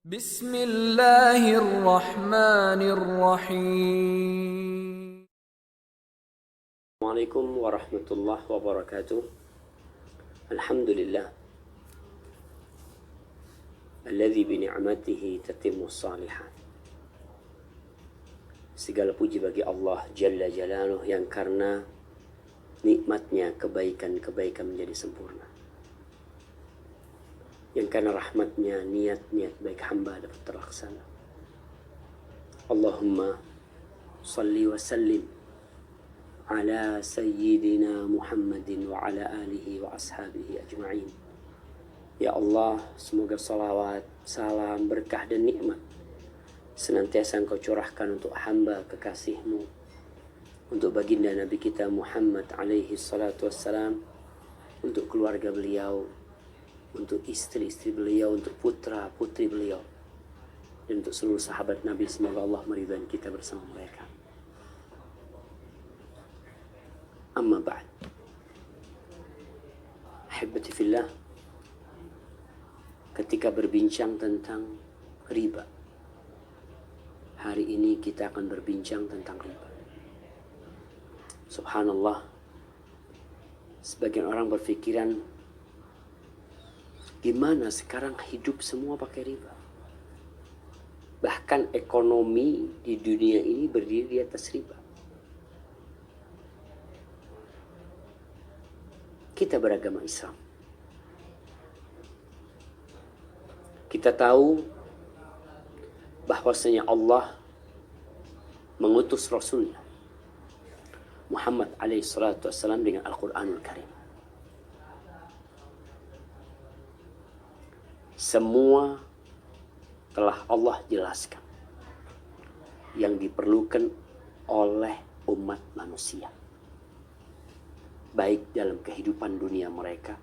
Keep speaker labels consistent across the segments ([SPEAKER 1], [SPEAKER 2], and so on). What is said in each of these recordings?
[SPEAKER 1] Bismillahirrahmanirrahim.
[SPEAKER 2] Assalamualaikum warahmatullahi wabarakatuh. Alhamdulillah alladzi bi ni'matihi tatimmu shalihat. Segala puji bagi Allah Jalla Jalaluh yang karena nikmatnya kebaikan-kebaikan menjadi sempurna. Yang karena rahmatnya niat-niat baik hamba dapat terlaksana. Allahumma salli wa sallim ala sayyidina Muhammadin wa ala alihi wa ashabihi ajma'in. Ya Allah, semoga salawat, salam, berkah dan nikmat senantiasa Engkau curahkan untuk hamba kekasih-Mu, untuk baginda Nabi kita Muhammad alaihi salatu wassalam, untuk keluarga beliau, untuk istri-istri beliau, untuk putra-putri beliau, dan untuk seluruh sahabat Nabi. Semoga Allah meridhai kita bersama mereka. Amma ba'd. Ahibati fillah, ketika berbincang tentang riba, hari ini kita akan berbincang tentang riba. Subhanallah, sebagian orang berpikiran, gimana sekarang hidup semua pakai riba? Bahkan ekonomi di dunia ini berdiri di atas riba. Kita beragama Islam. Kita tahu bahwasanya Allah mengutus Rasulnya Muhammad alaihi salatu wassalam dengan Al-Quranul Karim. Semua telah Allah jelaskan yang diperlukan oleh umat manusia, baik dalam kehidupan dunia mereka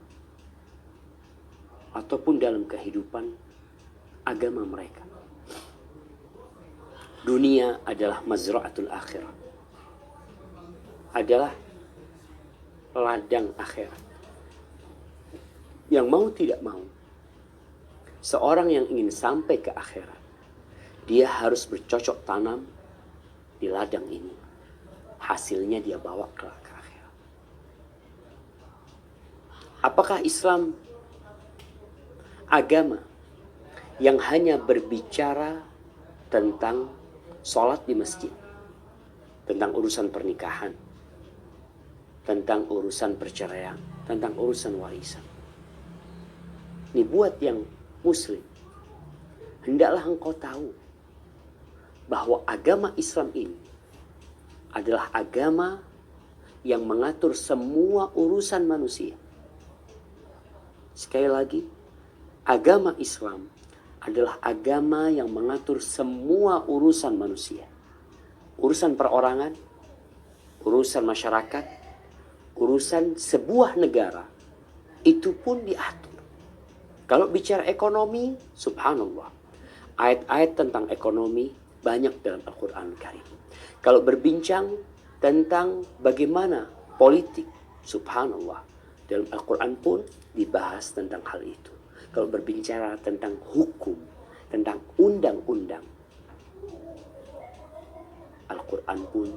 [SPEAKER 2] ataupun dalam kehidupan agama mereka. Dunia adalah mazra'atul akhirah, adalah ladang akhirat. Yang mau tidak mau, seorang yang ingin sampai ke akhirat, dia harus bercocok tanam di ladang ini. Hasilnya dia bawa ke akhirat. Apakah Islam agama yang hanya berbicara tentang sholat di masjid, tentang urusan pernikahan, tentang urusan perceraian, tentang urusan warisan? Ini buat yang Muslim, hendaklah engkau tahu bahwa agama Islam ini adalah agama yang mengatur semua urusan manusia. Sekali lagi, agama Islam adalah agama yang mengatur semua urusan manusia. Urusan perorangan, urusan masyarakat, urusan sebuah negara, itu pun diatur. Kalau bicara ekonomi, subhanallah, ayat-ayat tentang ekonomi banyak dalam Al-Quran Karim. Kalau berbincang tentang bagaimana politik, subhanallah, dalam Al-Quran pun dibahas tentang hal itu. Kalau berbicara tentang hukum, tentang undang-undang, Al-Quran pun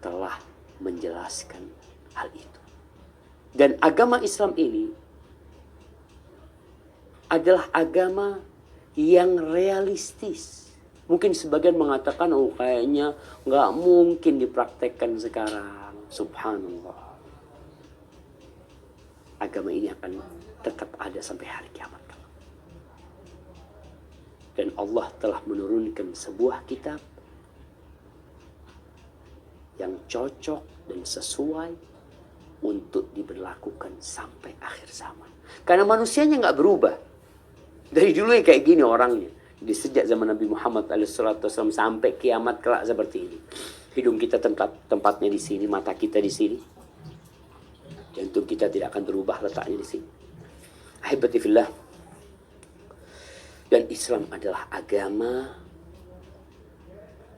[SPEAKER 2] telah menjelaskan hal itu. Dan agama Islam ini adalah agama yang realistis. Mungkin sebagian mengatakan, oh kayaknya nggak mungkin dipraktekkan sekarang. Subhanallah. Agama ini akan tetap ada sampai hari kiamat. Dan Allah telah menurunkan sebuah kitab yang cocok dan sesuai untuk diberlakukan sampai akhir zaman. Karena manusianya nggak berubah. Dari dulu ya kayak gini orangnya. Di sejak zaman Nabi Muhammad SAW sampai kiamat kelak seperti ini. Hidung kita tempatnya di sini, mata kita di sini. Jantung kita tidak akan berubah letaknya di sini. Ahibati fillah. Dan Islam adalah agama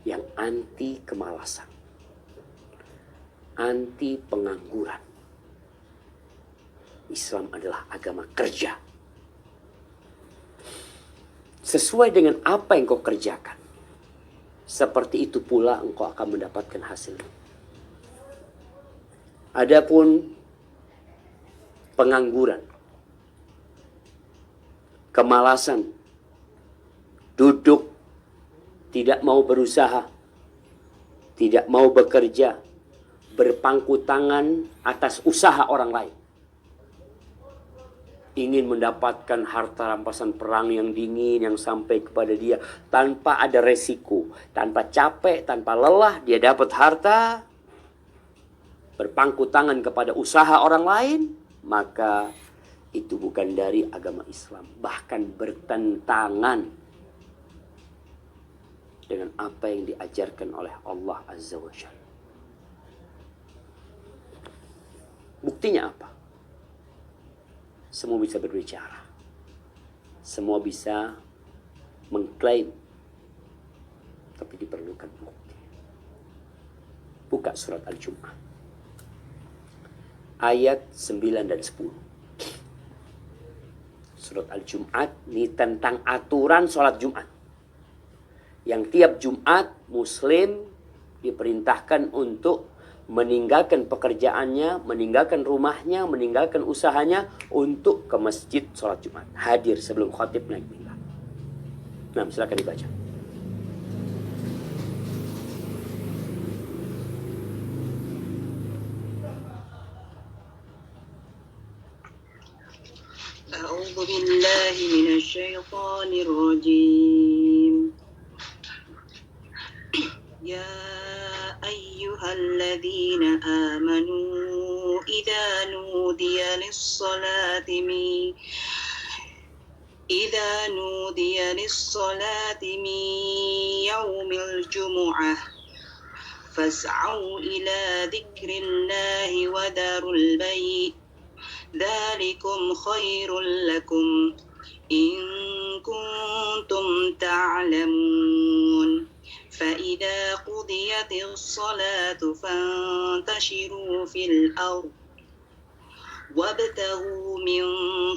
[SPEAKER 2] yang anti kemalasan, anti pengangguran. Islam adalah agama kerja. sesuai dengan apa yang kau kerjakan, seperti itu pula engkau akan mendapatkan hasilnya. Adapun pengangguran, kemalasan, duduk, tidak mau berusaha, tidak mau bekerja, berpangku tangan atas usaha orang lain, ingin mendapatkan harta rampasan perang yang dingin yang sampai kepada dia tanpa ada resiko, tanpa capek, tanpa lelah, dia dapat harta, berpangku tangan kepada usaha orang lain, maka itu bukan dari agama Islam, bahkan bertentangan dengan apa yang diajarkan oleh Allah Azza wa Jalla. Buktinya apa? Semua bisa berbicara, semua bisa mengklaim, tapi diperlukan bukti. Buka surat Al-Jum'ah ayat 9 dan 10. Surat Al-Jum'at ini tentang aturan sholat Jumat, yang tiap Jumat Muslim diperintahkan untuk meninggalkan pekerjaannya, meninggalkan rumahnya, meninggalkan usahanya untuk ke masjid sholat Jumat. Hadir sebelum khatib naik mimbar. Nah, silakan dibaca.
[SPEAKER 1] A'udzu billahi minasyaitonir rajim. Ya ayyuhalladzina amanu idza nudiya lis-salati min yaumil jumu'ah fas'au ila dzikrillahi wa darul bai' dzalikum khairul lakum in kuntum ta'lamun. فإذا قضيت الصلاة فانتشروا في الأرض وابتغوا من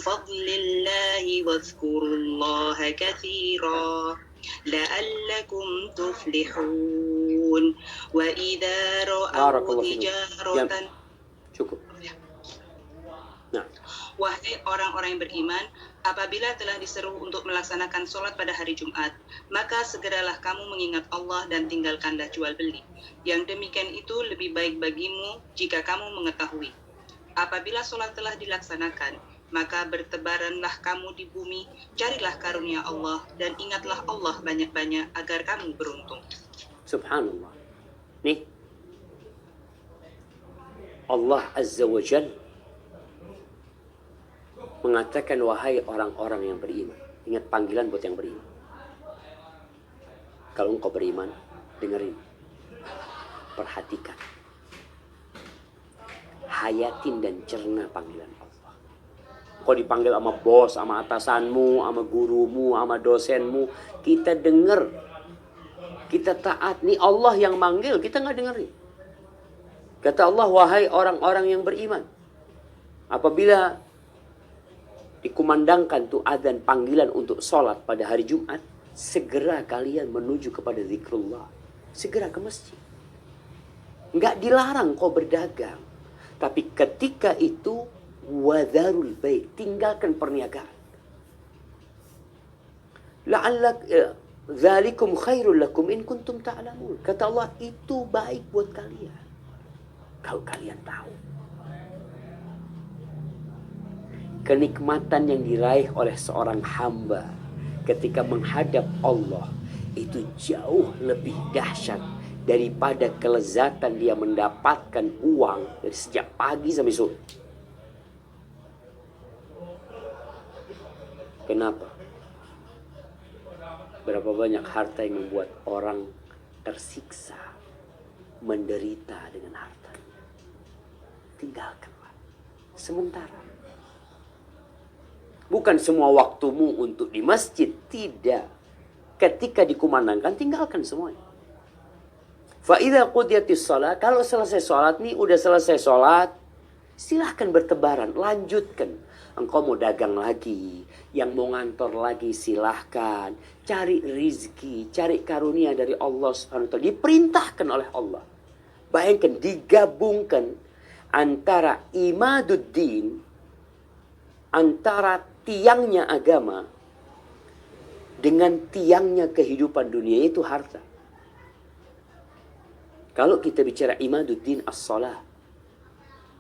[SPEAKER 1] فضل الله واذكروا الله كثيرا لعلكم تفلحون وإذا رأوا تجارة.
[SPEAKER 2] Cukup. Nah.
[SPEAKER 1] Wahai orang-orang yang beriman, apabila telah diseru untuk melaksanakan sholat pada hari Jumat, maka segeralah kamu mengingat Allah dan tinggalkanlah jual beli. Yang demikian itu lebih baik bagimu jika kamu mengetahui. Apabila sholat telah dilaksanakan, maka bertebaranlah kamu di bumi, carilah karunia Allah, dan ingatlah Allah banyak-banyak agar kamu beruntung.
[SPEAKER 2] Subhanallah. Nih, Allah Azza wa Jalla mengatakan, wahai orang-orang yang beriman. Ingat panggilan buat yang beriman. Kalau engkau beriman, dengerin, perhatikan, hayatin dan cerna panggilan Allah. Engkau dipanggil sama bos, sama atasanmu, sama gurumu, sama dosenmu, kita denger, kita taat. Nih Allah yang manggil, kita nggak dengerin. Kata Allah, wahai orang-orang yang beriman, apabila dikumandangkan tuh adzan panggilan untuk sholat pada hari Jumat, segera kalian menuju kepada zikrullah, segera ke masjid. Enggak dilarang kau berdagang, tapi ketika itu wadharul bai', tinggalkan perniagaan. La'allak dzalikum khairul lakum in kuntum ta'lamun. Kata Allah, itu baik buat kalian kalau kalian tahu. Kenikmatan yang diraih oleh seorang hamba ketika menghadap Allah itu jauh lebih dahsyat daripada kelezatan dia mendapatkan uang dari sejak pagi sampai sore. Kenapa? Berapa banyak harta yang membuat orang tersiksa, menderita dengan harta. Tinggalkanlah sementara. Bukan semua waktumu untuk di masjid, tidak. Ketika dikumandangkan, tinggalkan semuanya. Fa idza qudiyatis shalah, kalau selesai sholat nih, udah selesai sholat, silahkan bertebaran, lanjutkan. Engkau mau dagang lagi, yang mau ngantor lagi silahkan. Cari rizki, cari karunia dari Allah Subhanahu wa ta'ala. Diperintahkan oleh Allah. Bayangkan digabungkan antara imaduddin, antara tiangnya agama dengan tiangnya kehidupan dunia, itu harta. Kalau kita bicara imaduddin as-salah,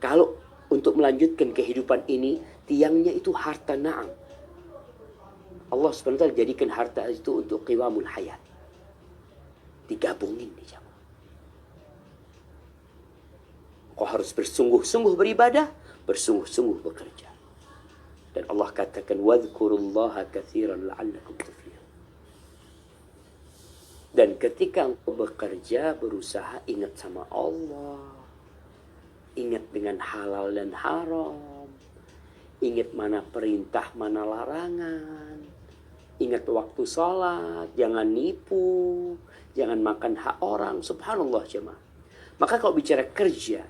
[SPEAKER 2] kalau untuk melanjutkan kehidupan ini, tiangnya itu harta, na'am. Allah SWT jadikan harta itu untuk qiwamul hayat. Digabungin di jamaah. Kau harus bersungguh-sungguh beribadah, bersungguh-sungguh bekerja. Dan Allah katakan, wadhkurullaha katsiran la'allakum tuflihun. Dan ketika engkau bekerja, berusaha, ingat sama Allah. Ingat dengan halal dan haram. Ingat mana perintah, mana larangan. Ingat waktu sholat, jangan nipu, jangan makan hak orang. Subhanallah jemaah. Maka kalau bicara kerja,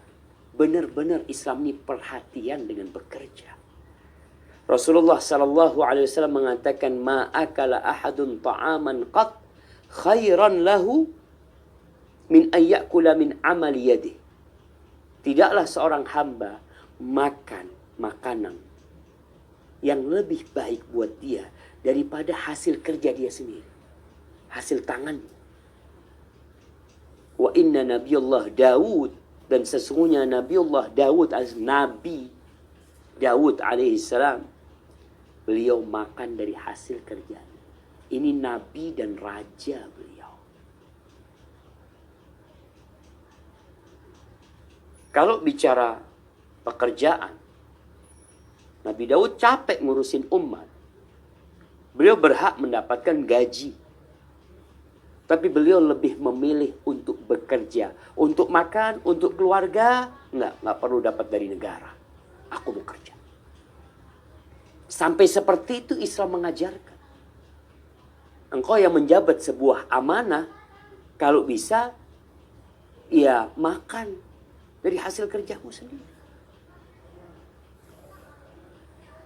[SPEAKER 2] benar-benar Islam ini perhatian dengan bekerja. Rasulullah SAW mengatakan, ma akala ahadun ta'aman qat khairan lahu min ayyakula min amali yadih. Tidaklah seorang hamba makan makanan yang lebih baik buat dia daripada hasil kerja dia sendiri, hasil tangannya. Wa inna nabiyullah Daud, dan sesungguhnya Nabiullah Daud, Nabi Daud alaihissalam, beliau makan dari hasil kerjanya. Ini nabi dan raja beliau. Kalau bicara pekerjaan, Nabi Daud capek ngurusin umat. Beliau berhak mendapatkan gaji. Tapi beliau lebih memilih untuk bekerja. Untuk makan, untuk keluarga, nggak perlu dapat dari negara. Aku mau kerja. Sampai seperti itu Islam mengajarkan. Engkau yang menjabat sebuah amanah, kalau bisa, ya makan dari hasil kerjamu sendiri.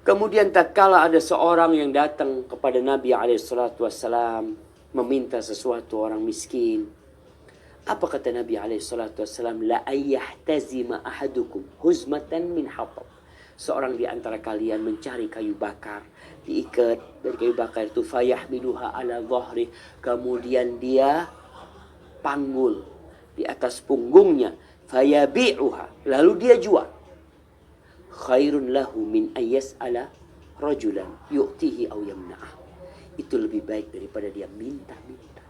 [SPEAKER 2] Kemudian tatkala ada seorang yang datang kepada Nabi SAW meminta sesuatu, orang miskin. Apa kata Nabi SAW? La ayyahtazima ahadukum huzmatan min hatab. Seorang di antara kalian mencari kayu bakar, diikat dari kayu bakar itu, fayahmiluha ala dhahri, kemudian dia panggul di atas punggungnya, fayabi'uha, lalu dia jual. Khairun lahu min ayyas'ala rajulan yu'tihi aw yamna'ah. Itu lebih baik daripada dia minta-minta.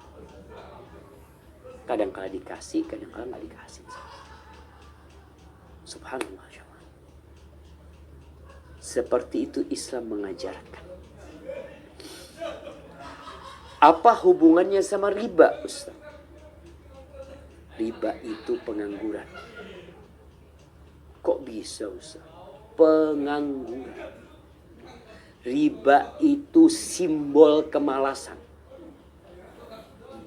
[SPEAKER 2] Kadang-kala dikasih, kadang-kala nggak dikasih. Subhanallah. Seperti itu Islam mengajarkan. Apa hubungannya sama riba, Ustaz? Riba itu pengangguran. Kok bisa, Ustaz? Pengangguran. Riba itu simbol kemalasan.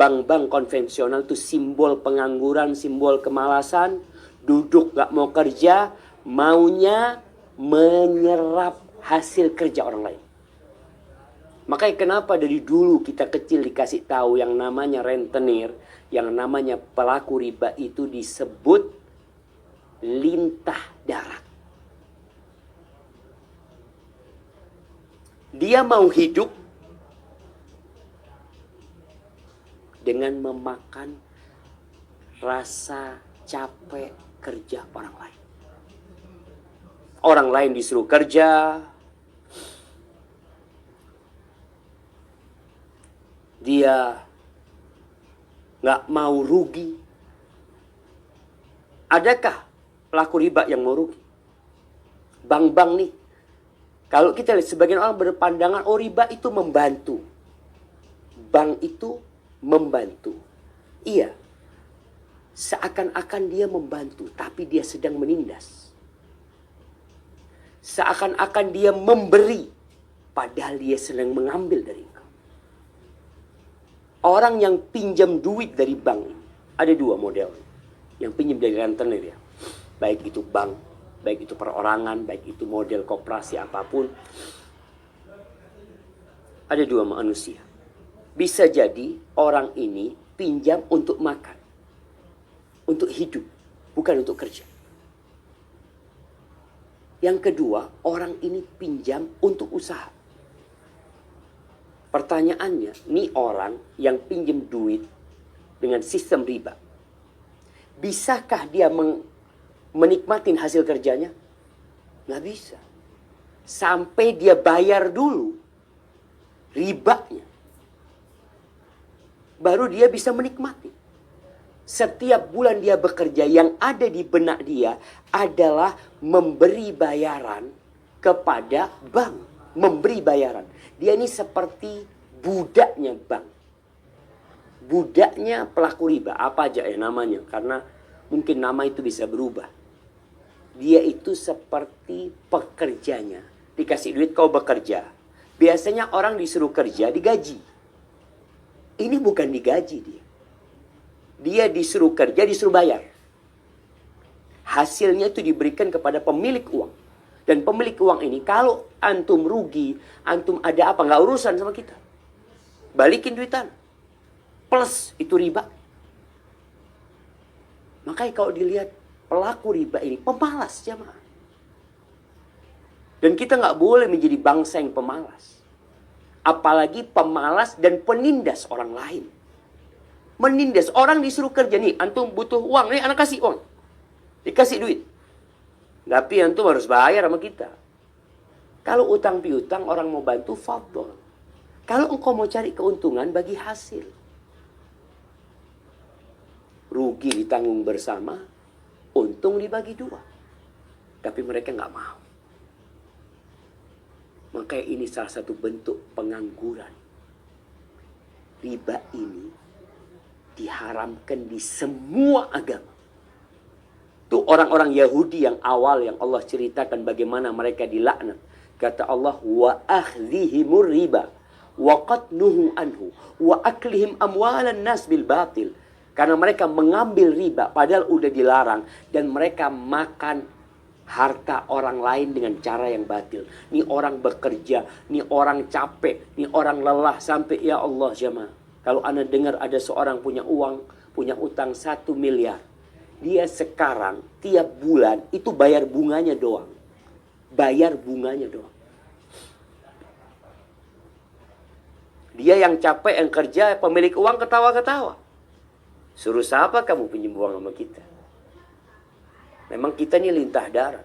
[SPEAKER 2] Bank-bank konvensional itu simbol pengangguran, simbol kemalasan. Duduk gak mau kerja, maunya menyerap hasil kerja orang lain. Makanya kenapa dari dulu kita kecil dikasih tahu yang namanya rentenir, yang namanya pelaku riba itu disebut lintah darat. Dia mau hidup dengan memakan rasa capek kerja orang lain. Orang lain disuruh kerja, dia nggak mau rugi. Adakah pelaku riba yang mau rugi? Bank-bank nih, kalau kita lihat sebagian orang berpandangan, oh riba itu membantu. Bank itu membantu. Iya, seakan-akan dia membantu, tapi dia sedang menindas. Seakan-akan dia memberi, padahal dia sedang mengambil dari engkau. Orang yang pinjam duit dari bank, ada dua model. Yang pinjam dari rentenir ya. Baik itu bank, baik itu perorangan, baik itu model koperasi apapun. Ada dua manusia. Bisa jadi orang ini pinjam untuk makan, untuk hidup, bukan untuk kerja. Yang kedua, orang ini pinjam untuk usaha. Pertanyaannya, nih orang yang pinjam duit dengan sistem riba, bisakah dia menikmatin hasil kerjanya? Nggak bisa. Sampai dia bayar dulu ribanya, baru dia bisa menikmati. Setiap bulan dia bekerja, yang ada di benak dia adalah memberi bayaran kepada bank. Memberi bayaran. Dia ini seperti budaknya bank. Budaknya pelaku riba. Apa aja ya namanya. Karena mungkin nama itu bisa berubah. Dia itu seperti pekerjanya. Dikasih duit kau bekerja. Biasanya orang disuruh kerja digaji. Ini bukan digaji dia. Dia disuruh kerja, disuruh bayar. Hasilnya itu diberikan kepada pemilik uang. Dan pemilik uang ini, kalau antum rugi, antum ada apa, nggak urusan sama kita. Balikin duitan. Plus itu riba. Makanya kalau dilihat pelaku riba ini, pemalas jamaah. Dan kita nggak boleh menjadi bangsa yang pemalas. Apalagi pemalas dan penindas orang lain. Menindas. Orang disuruh kerja nih. Antum butuh uang. Nih anak kasih uang. Dikasih duit. Tapi antum harus bayar sama kita. Kalau utang piutang orang mau bantu, fadhol. Kalau engkau mau cari keuntungan, bagi hasil. Rugi ditanggung bersama. Untung dibagi dua. Tapi mereka nggak mau. Makanya ini salah satu bentuk pengangguran. Riba ini diharamkan di semua agama. Itu orang-orang Yahudi yang awal yang Allah ceritakan bagaimana mereka dilaknat. Kata Allah, wa akhdhihimur riba wa qatnuhu anhu wa aklihim amwalan nas bil batil. Karena mereka mengambil riba padahal udah dilarang, dan mereka makan harta orang lain dengan cara yang batil. Nih orang bekerja, nih orang capek, nih orang lelah sampai ya Allah jemaah. Kalau Anda dengar ada seorang punya uang, punya utang 1 miliar. Dia sekarang tiap bulan itu bayar bunganya doang. Bayar bunganya doang. Dia yang capek, yang kerja, pemilik uang ketawa-ketawa. Suruh siapa kamu pinjam uang sama kita? Memang kita ini lintah darat.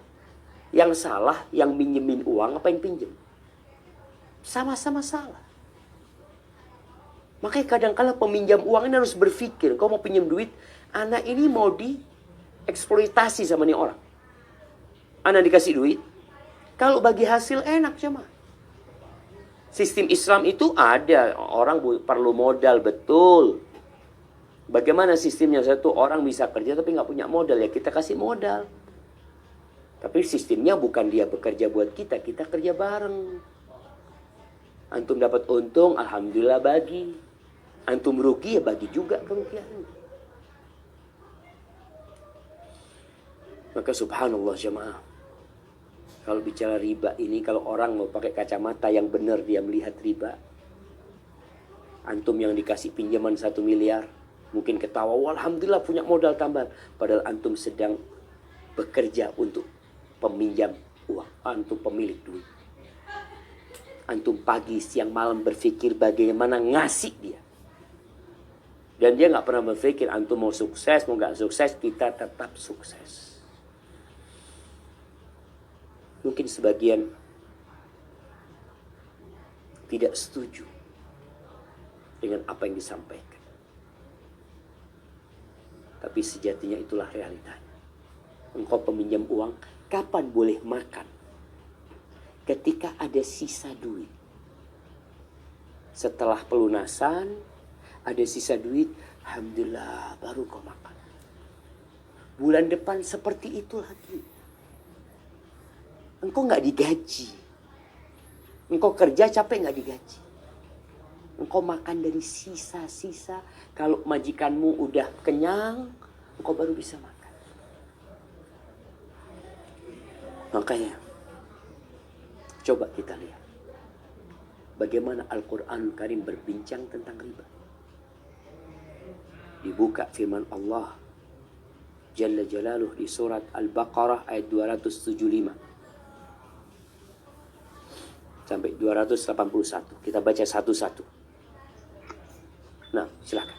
[SPEAKER 2] Yang salah yang minjemin uang apa yang pinjem? Sama-sama salah. Makanya kadang-kala peminjam uang ini harus berpikir, kau mau pinjam duit, anak ini mau dieksploitasi sama nih orang. Anak dikasih duit, kalau bagi hasil enak cuma. Sistem Islam itu ada, orang perlu modal betul. Bagaimana sistemnya? Satu orang bisa kerja tapi nggak punya modal, ya kita kasih modal. Tapi sistemnya bukan dia bekerja buat kita, kita kerja bareng. Antum dapat untung, alhamdulillah bagi. Antum rugi ya bagi juga kerugian. Maka subhanallah jemaah. Kalau bicara riba ini, kalau orang mau pakai kacamata yang benar dia melihat riba. Antum yang dikasih pinjaman 1 miliar. Mungkin ketawa, alhamdulillah punya modal tambahan. Padahal antum sedang bekerja untuk peminjam uang. Antum pemilik duit. Antum pagi, siang, malam berpikir bagaimana ngasih dia. Dan dia nggak pernah berpikir antum mau sukses, mau nggak sukses, kita tetap sukses. Mungkin sebagian tidak setuju dengan apa yang disampaikan. Tapi sejatinya itulah realitanya. Engkau peminjam uang, kapan boleh makan? Ketika ada sisa duit. Setelah pelunasan, ada sisa duit, alhamdulillah baru kau makan. Bulan depan seperti itu lagi. Engkau nggak digaji. Engkau kerja capek nggak digaji. Engkau makan dari sisa-sisa. Kalau majikanmu udah kenyang, engkau baru bisa makan. Makanya coba kita lihat bagaimana Al-Quran Karim berbincang tentang riba. Dibuka firman Allah Jalla Jalaluh di surat Al-Baqarah ayat 275 sampai 281. Kita baca satu-satu. Nah, silakan.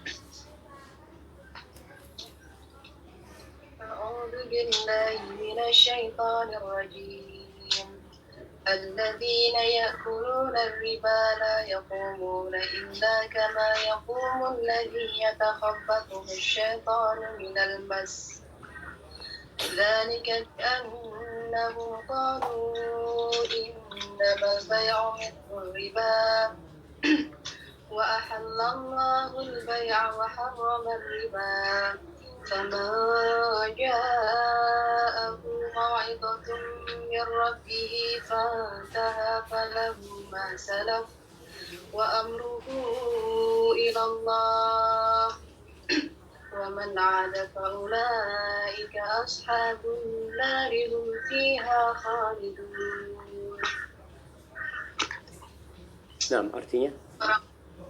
[SPEAKER 3] أعوذ بالله من الشيطان الرجيم الذين يأكلون الربا لا يقومون إلا كما يقوم الذي يتخبطه الشيطان من المس ذلك بأنهم قالوا إنما البيع مثل الربا وأحل الله البيع وحرم الربا فمن جاءه موعظة من ربه فانتهى فله ما سلف وأمره إلى الله ومن عاد فأولئك أصحاب النار هم فيها خالدون.
[SPEAKER 2] Nah, artinya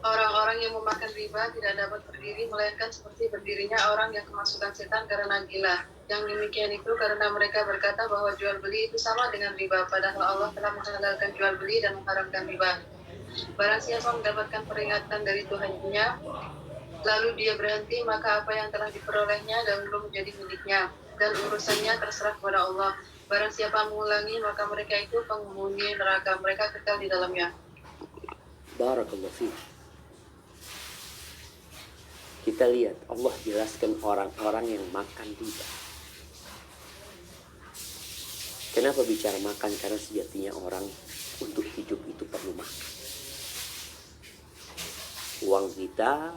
[SPEAKER 3] Orang-orang yang memakan riba tidak dapat berdiri melainkan seperti berdirinya orang yang kemasukan setan karena gila. Yang demikian itu karena mereka berkata bahwa jual beli itu sama dengan riba, padahal Allah telah menghalalkan jual beli dan mengharamkan riba. Barang siapa mendapatkan peringatan dari Tuhannya, lalu dia berhenti, maka apa yang telah diperolehnya dan belum menjadi miliknya, dan urusannya terserah kepada Allah. Barang siapa mengulangi, maka mereka itu penghuni neraka, mereka kekal di dalamnya.
[SPEAKER 2] Barakallahu fiik. Kita lihat Allah jelaskan orang-orang yang makan riba. Kenapa bicara makan? Karena sejatinya orang untuk hidup itu perlu makan. Uang kita,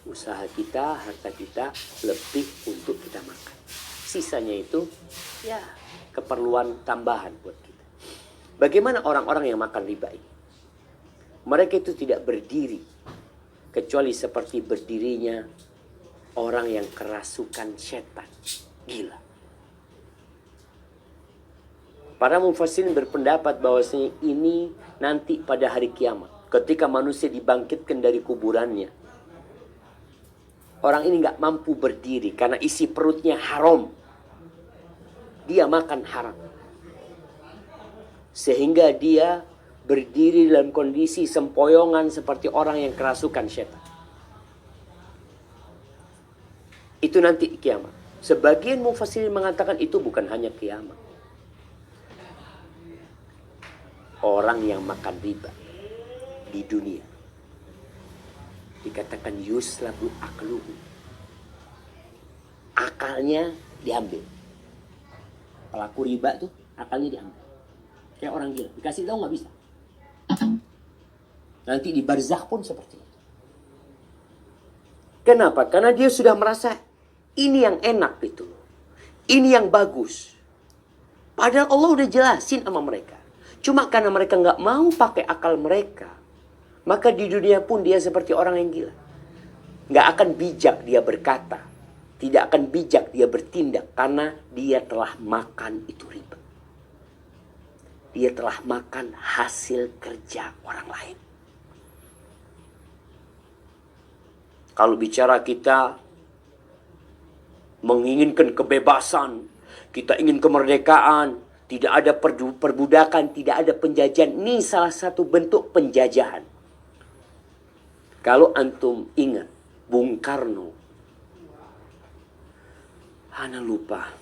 [SPEAKER 2] usaha kita, harta kita lebih untuk kita makan. Sisanya itu ya keperluan tambahan buat kita. Bagaimana orang-orang yang makan riba ini? Mereka itu tidak berdiri kecuali seperti berdirinya orang yang kerasukan setan, gila. Para mufassirin berpendapat bahwasanya ini nanti pada hari kiamat, ketika manusia dibangkitkan dari kuburannya, orang ini nggak mampu berdiri karena isi perutnya haram. Dia makan haram, sehingga dia berdiri dalam kondisi sempoyongan seperti orang yang kerasukan setan. Itu nanti kiamat. Sebagian mufassirin mengatakan itu bukan hanya kiamat. Orang yang makan riba di dunia dikatakan yuslabu akluhu. Akalnya diambil. Pelaku riba tuh akalnya diambil. Kayak orang gila, dikasih tahu nggak bisa. Nanti di barzakh pun seperti itu. Kenapa? Karena dia sudah merasa ini yang enak gitu. Ini yang bagus. Padahal Allah udah jelasin sama mereka. Cuma karena mereka nggak mau pakai akal mereka, maka di dunia pun dia seperti orang yang gila. Nggak akan bijak dia berkata. Tidak akan bijak dia bertindak karena dia telah makan itu riba. Dia telah makan hasil kerja orang lain. Kalau bicara kita menginginkan kebebasan, kita ingin kemerdekaan, tidak ada perbudakan, tidak ada penjajahan. Ini salah satu bentuk penjajahan. Kalau antum ingat Bung Karno, ana lupa,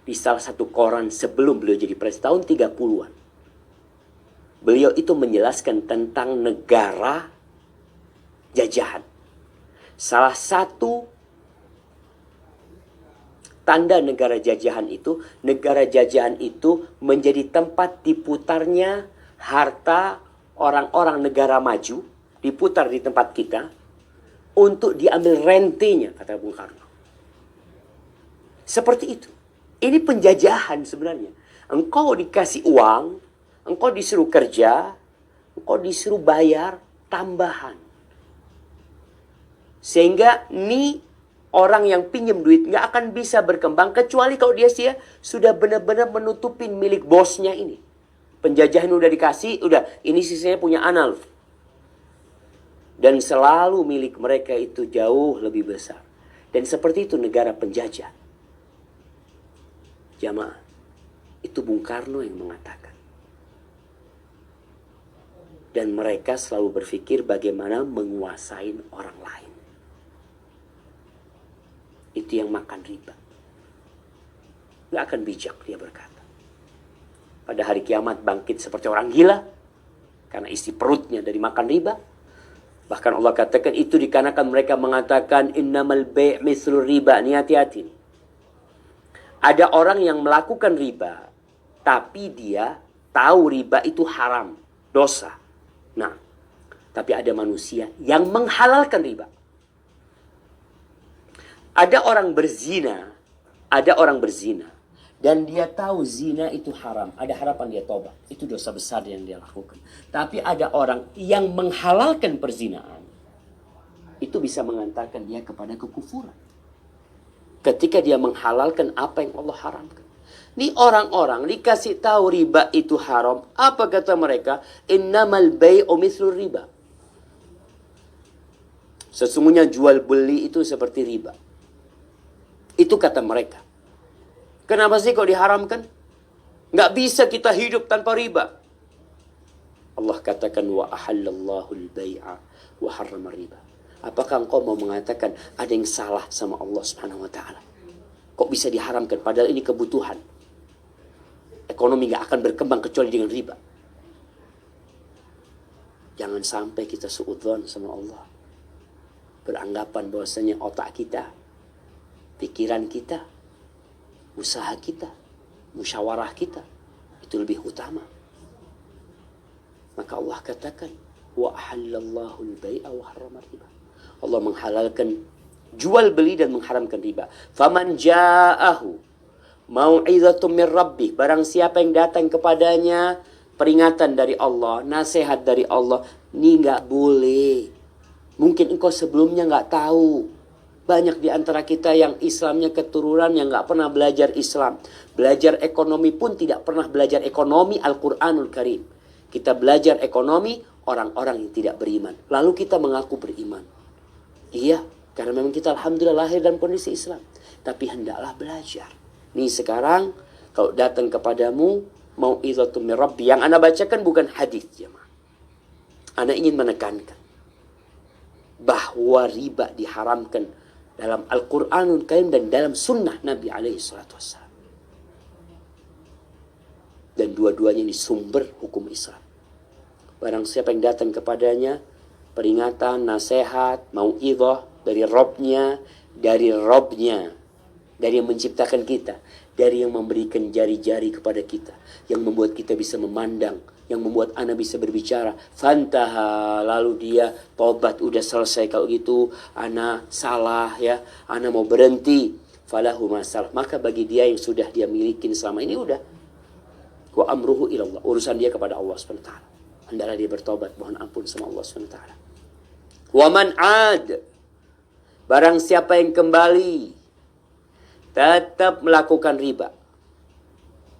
[SPEAKER 2] di salah satu koran sebelum beliau jadi presiden tahun 30-an. Beliau itu menjelaskan tentang negara jajahan. Salah satu tanda negara jajahan itu menjadi tempat diputarnya harta orang-orang negara maju, diputar di tempat kita untuk diambil rentenya, kata Bung Karno. Seperti itu. Ini penjajahan sebenarnya. Engkau dikasih uang, engkau disuruh kerja, engkau disuruh bayar tambahan. Sehingga ini orang yang pinjam duit nggak akan bisa berkembang kecuali kalau dia sudah benar-benar menutupin milik bosnya ini. Penjajahan udah dikasih, udah ini sisanya punya ana loh. Dan selalu milik mereka itu jauh lebih besar. Dan seperti itu negara penjajah. Jamaah, itu Bung Karno yang mengatakan. Dan mereka selalu berpikir bagaimana menguasai orang lain. Itu yang makan riba. Gak akan bijak, dia berkata. Pada hari kiamat bangkit seperti orang gila. Karena isi perutnya dari makan riba. Bahkan Allah katakan itu dikarenakan mereka mengatakan innamal bai' mithlur riba. Ini hati-hati. Ada orang yang melakukan riba. Tapi dia tahu riba itu haram. Dosa. Nah. Tapi ada manusia yang menghalalkan riba. Ada orang berzina. Ada orang berzina. Dan dia tahu zina itu haram. Ada harapan dia tobat. Itu dosa besar yang dia lakukan. Tapi ada orang yang menghalalkan perzinaan. Itu bisa mengantarkan dia kepada kekufuran. Ketika dia menghalalkan apa yang Allah haramkan. Ini orang-orang dikasih tahu riba itu haram. Apa kata mereka? Innamal bai'u mithlur riba. Sesungguhnya jual beli itu seperti riba. Itu kata mereka. Kenapa sih kok diharamkan? Nggak bisa kita hidup tanpa riba. Allah katakan wa ahallallahu al-bai'a wa harrama riba. Apakah engkau mau mengatakan ada yang salah sama Allah Subhanahu wa taala? Kok bisa diharamkan padahal ini kebutuhan? Ekonomi nggak akan berkembang kecuali dengan riba. Jangan sampai kita suudzon sama Allah. Beranggapan bahwasanya otak kita, pikiran kita, usaha kita, musyawarah kita itu lebih utama. Maka Allah katakan wa ahallallahu al-bai'a wa harrama riba. Allah menghalalkan jual beli dan mengharamkan riba. Faman ja'ahu mau'izatun min rabbih, barang siapa yang datang kepadanya peringatan dari Allah, nasihat dari Allah, ini enggak boleh. Mungkin engkau sebelumnya enggak tahu. Banyak di antara kita yang Islamnya keturunan yang nggak pernah belajar Islam. Belajar ekonomi pun tidak pernah belajar ekonomi Al-Quranul Karim. Kita belajar ekonomi orang-orang yang tidak beriman. Lalu kita mengaku beriman. Iya, karena memang kita alhamdulillah lahir dalam kondisi Islam. Tapi hendaklah belajar. Nih sekarang kalau datang kepadamu mau'izatun min rabbi. Yang Anda bacakan bukan hadis, jemaah. Anda ingin menekankan bahwa riba diharamkan dalam Al-Quranul Karim dan dalam sunnah Nabi SAW. Dan dua-duanya ini sumber hukum Islam. Barang siapa yang datang kepadanya peringatan, nasihat, mau'izah dari Robnya, dari yang menciptakan kita, dari yang memberikan jari-jari kepada kita, yang membuat kita bisa memandang, yang membuat ana bisa berbicara. Fantaha, lalu dia tobat, udah selesai kalau gitu, ana salah ya, ana mau berhenti. Falahu masalah, maka bagi dia yang sudah dia milikin selama ini udah. Wa amruhu ilallah, urusan dia kepada Allah SWT. Hendaklah dia bertobat, mohon ampun sama Allah SWT. Wa man ad, barang siapa yang kembali tetap melakukan riba,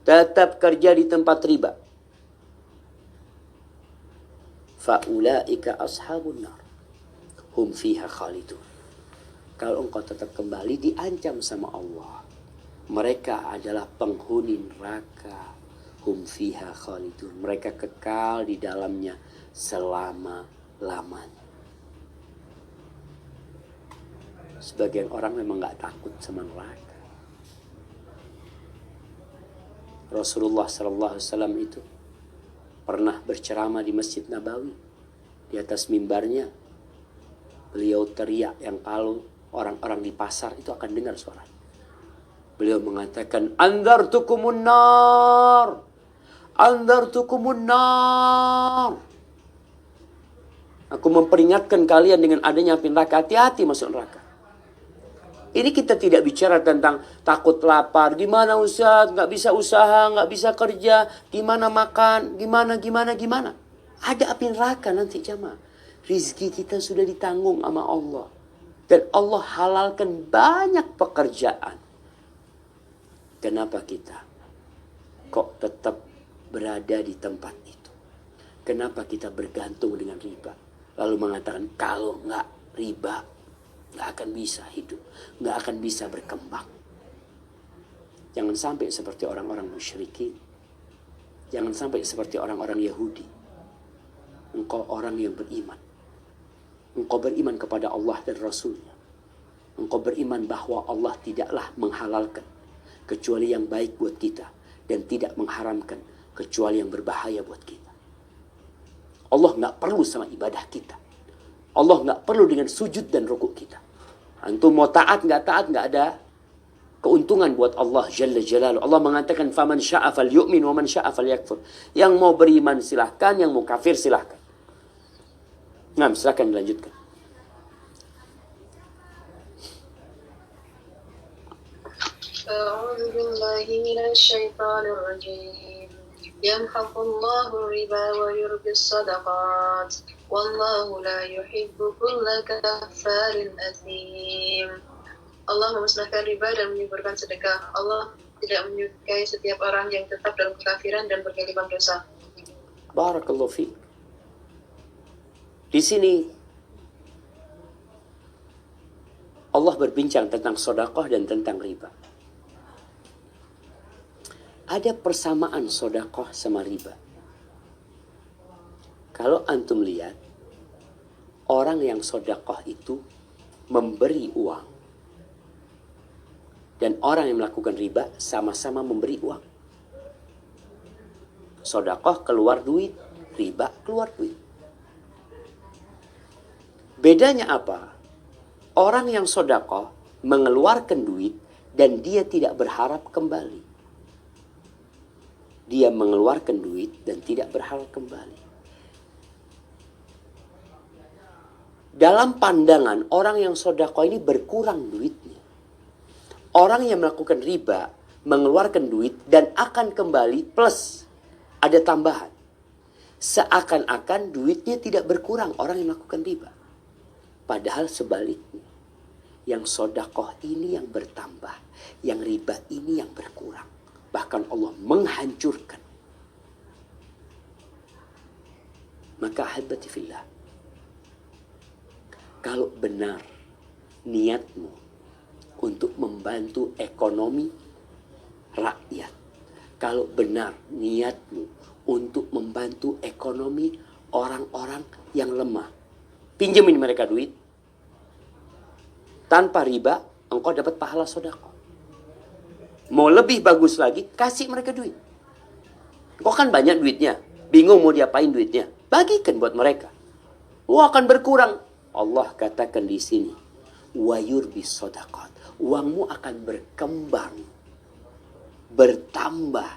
[SPEAKER 2] tetap kerja di tempat riba, faulaika ashabun nar hum fiha khalidun. Kalau engkau tetap kembali diancam sama Allah, mereka adalah penghuni neraka. Hum fiha khalidun, mereka kekal di dalamnya selama-lamanya. Sebagian orang memang gak takut sama neraka. Rasulullah SAW itu pernah berceramah di Masjid Nabawi. Di atas mimbarnya beliau teriak yang kalau orang-orang di pasar itu akan dengar suara. Beliau mengatakan, Anzartukumun nar, Anzartukumun nar. Aku memperingatkan kalian dengan adanya api neraka. Hati-hati masuk neraka. Ini kita tidak bicara tentang takut lapar. Gimana usaha, nggak bisa kerja. Gimana makan, gimana. Ada api neraka nanti jamaah. Rizki kita sudah ditanggung sama Allah. Dan Allah halalkan banyak pekerjaan. Kenapa kita kok tetap berada di tempat itu? Kenapa kita bergantung dengan riba? Lalu mengatakan kalau nggak riba, nggak akan bisa hidup, nggak akan bisa berkembang. Jangan sampai seperti orang-orang musyrikin. Jangan sampai seperti orang-orang Yahudi. Engkau orang yang beriman. Engkau beriman kepada Allah dan Rasulnya. Engkau beriman bahwa Allah tidaklah menghalalkan kecuali yang baik buat kita. Dan tidak mengharamkan kecuali yang berbahaya buat kita. Allah nggak perlu sama ibadah kita. Allah nggak perlu dengan sujud dan rukuk kita. Antum mau taat nggak ada keuntungan buat Allah Jalla Jalaluhu. Allah mengatakan faman syaa falyu'min wa man syaa falyakfur. Yang mau beriman silahkan, yang mau kafir silahkan. Nah, silahkan dilanjutkan.
[SPEAKER 3] أعوذ بالله من الشيطان الرجيم يمحق الله الربا ويربي الصدقات والله لا يحب كل كفار أثيم. Allah memusnahkan riba dan menyuburkan sedekah. Allah tidak menyukai setiap orang yang tetap dalam kekafiran dan berkelipan dosa.
[SPEAKER 2] Barakallahu fiik. Di sini Allah berbincang tentang sedekah dan tentang riba. Ada persamaan sedekah sama riba. Kalau antum lihat, orang yang sedekah itu memberi uang. Dan orang yang melakukan riba sama-sama memberi uang. Sedekah keluar duit, riba keluar duit. Bedanya apa? Orang yang sedekah mengeluarkan duit dan dia tidak berharap kembali. Dia mengeluarkan duit dan tidak berharap kembali. Dalam pandangan orang yang sedekah ini berkurang duitnya. Orang yang melakukan riba mengeluarkan duit dan akan kembali plus ada tambahan. Seakan-akan duitnya tidak berkurang orang yang melakukan riba. Padahal sebaliknya. Yang sedekah ini yang bertambah. Yang riba ini yang berkurang. Bahkan Allah menghancurkan. Maka ahibati fillah. Kalau benar niatmu untuk membantu ekonomi rakyat. Kalau benar niatmu untuk membantu ekonomi orang-orang yang lemah. Pinjemin mereka duit. Tanpa riba, engkau dapat pahala sedekah. Mau lebih bagus lagi, kasih mereka duit. Engkau kan banyak duitnya. Bingung mau diapain duitnya. Bagikan buat mereka. Akan berkurang. Allah katakan di sini. Wa yurbi shadaqat. Uangmu akan berkembang. Bertambah.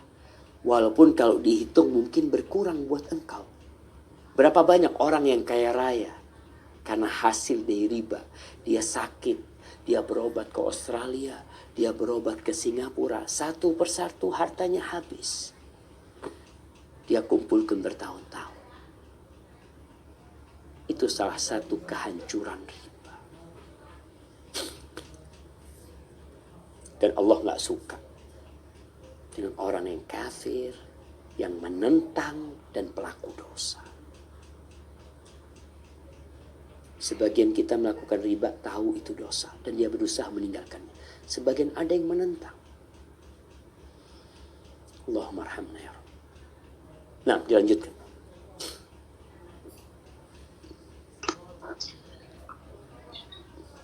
[SPEAKER 2] Walaupun kalau dihitung mungkin berkurang buat engkau. Berapa banyak orang yang kaya raya. Karena hasil dari riba. Dia sakit. Dia berobat ke Australia. Dia berobat ke Singapura. Satu persatu hartanya habis. Dia kumpulkan bertahun-tahun. Itu salah satu kehancuran riba. Dan Allah gak suka dengan orang yang kafir, yang menentang dan pelaku dosa. Sebagian kita melakukan riba tahu itu dosa dan dia berusaha meninggalkannya. Sebagian ada yang menentang. Allahumma arhamna ya Rabb. Nah, dilanjutkan.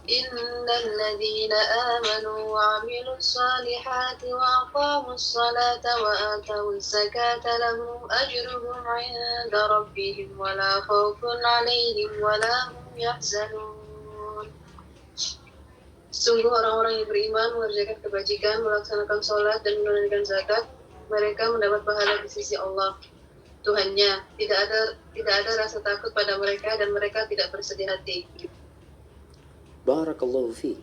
[SPEAKER 3] Innal ladzina amanu wa 'amilus salihati wa aqamus salata wa atawuz zakata lahum ajruhum 'inda rabbihim wa la khaufun 'alaihim wa la hum yahzanun. Sungguh orang-orang yang beriman mengerjakan kebajikan, melaksanakan sholat dan menunaikan zakat, mereka mendapat pahala di sisi Allah Tuhannya. Tidak ada rasa takut pada mereka dan mereka tidak bersedih hati.
[SPEAKER 2] Barakallahu fiik.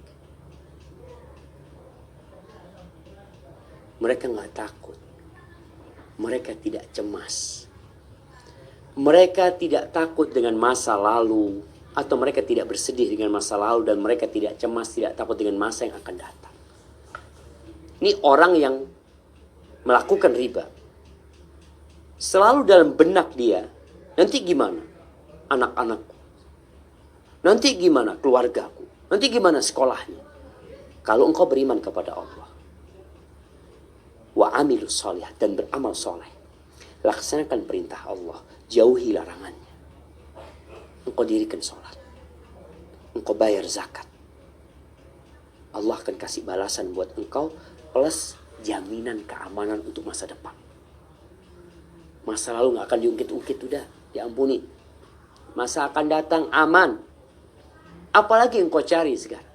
[SPEAKER 2] Mereka nggak takut. Mereka tidak cemas. Mereka tidak takut dengan masa lalu. Atau mereka tidak bersedih dengan masa lalu dan mereka tidak cemas, tidak takut dengan masa yang akan datang. Ini orang yang melakukan riba. Selalu dalam benak dia, nanti gimana anak-anakku? Nanti gimana keluargaku? Nanti gimana sekolahnya? Kalau engkau beriman kepada Allah, wa amilus sholih, dan beramal soleh, laksanakan perintah Allah, jauhi larangannya. Engkau dirikan sholat, engkau bayar zakat, Allah akan kasih balasan buat engkau plus jaminan keamanan untuk masa depan. Masa lalu gak akan diungkit-ungkit, udah diampuni. Masa akan datang aman. Apalagi engkau cari sekarang?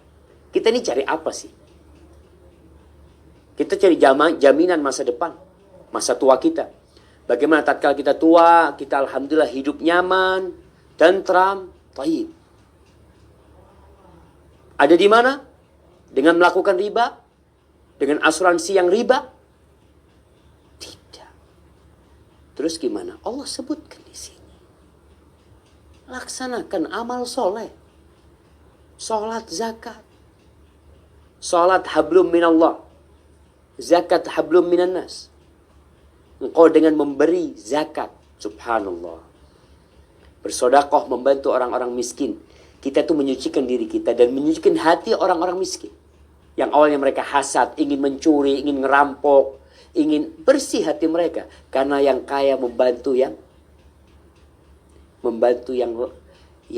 [SPEAKER 2] Kita ini cari apa sih? Kita cari jaminan masa depan, masa tua kita. Bagaimana tatkala kita tua, kita alhamdulillah hidup nyaman, tentram, thayyib. Ada di mana? Dengan melakukan riba? Dengan asuransi yang riba? Tidak. Terus gimana? Allah sebutkan di sini. Laksanakan amal soleh. Salat, zakat. Salat hablum minallah. Zakat hablum minannas. Engkau dengan memberi zakat. Subhanallah. Bersedekah, membantu orang-orang miskin. Kita tuh menyucikan diri kita dan menyucikan hati orang-orang miskin. Yang awalnya mereka hasad, ingin mencuri, ingin ngerampok, ingin bersih hati mereka. Karena yang kaya membantu yang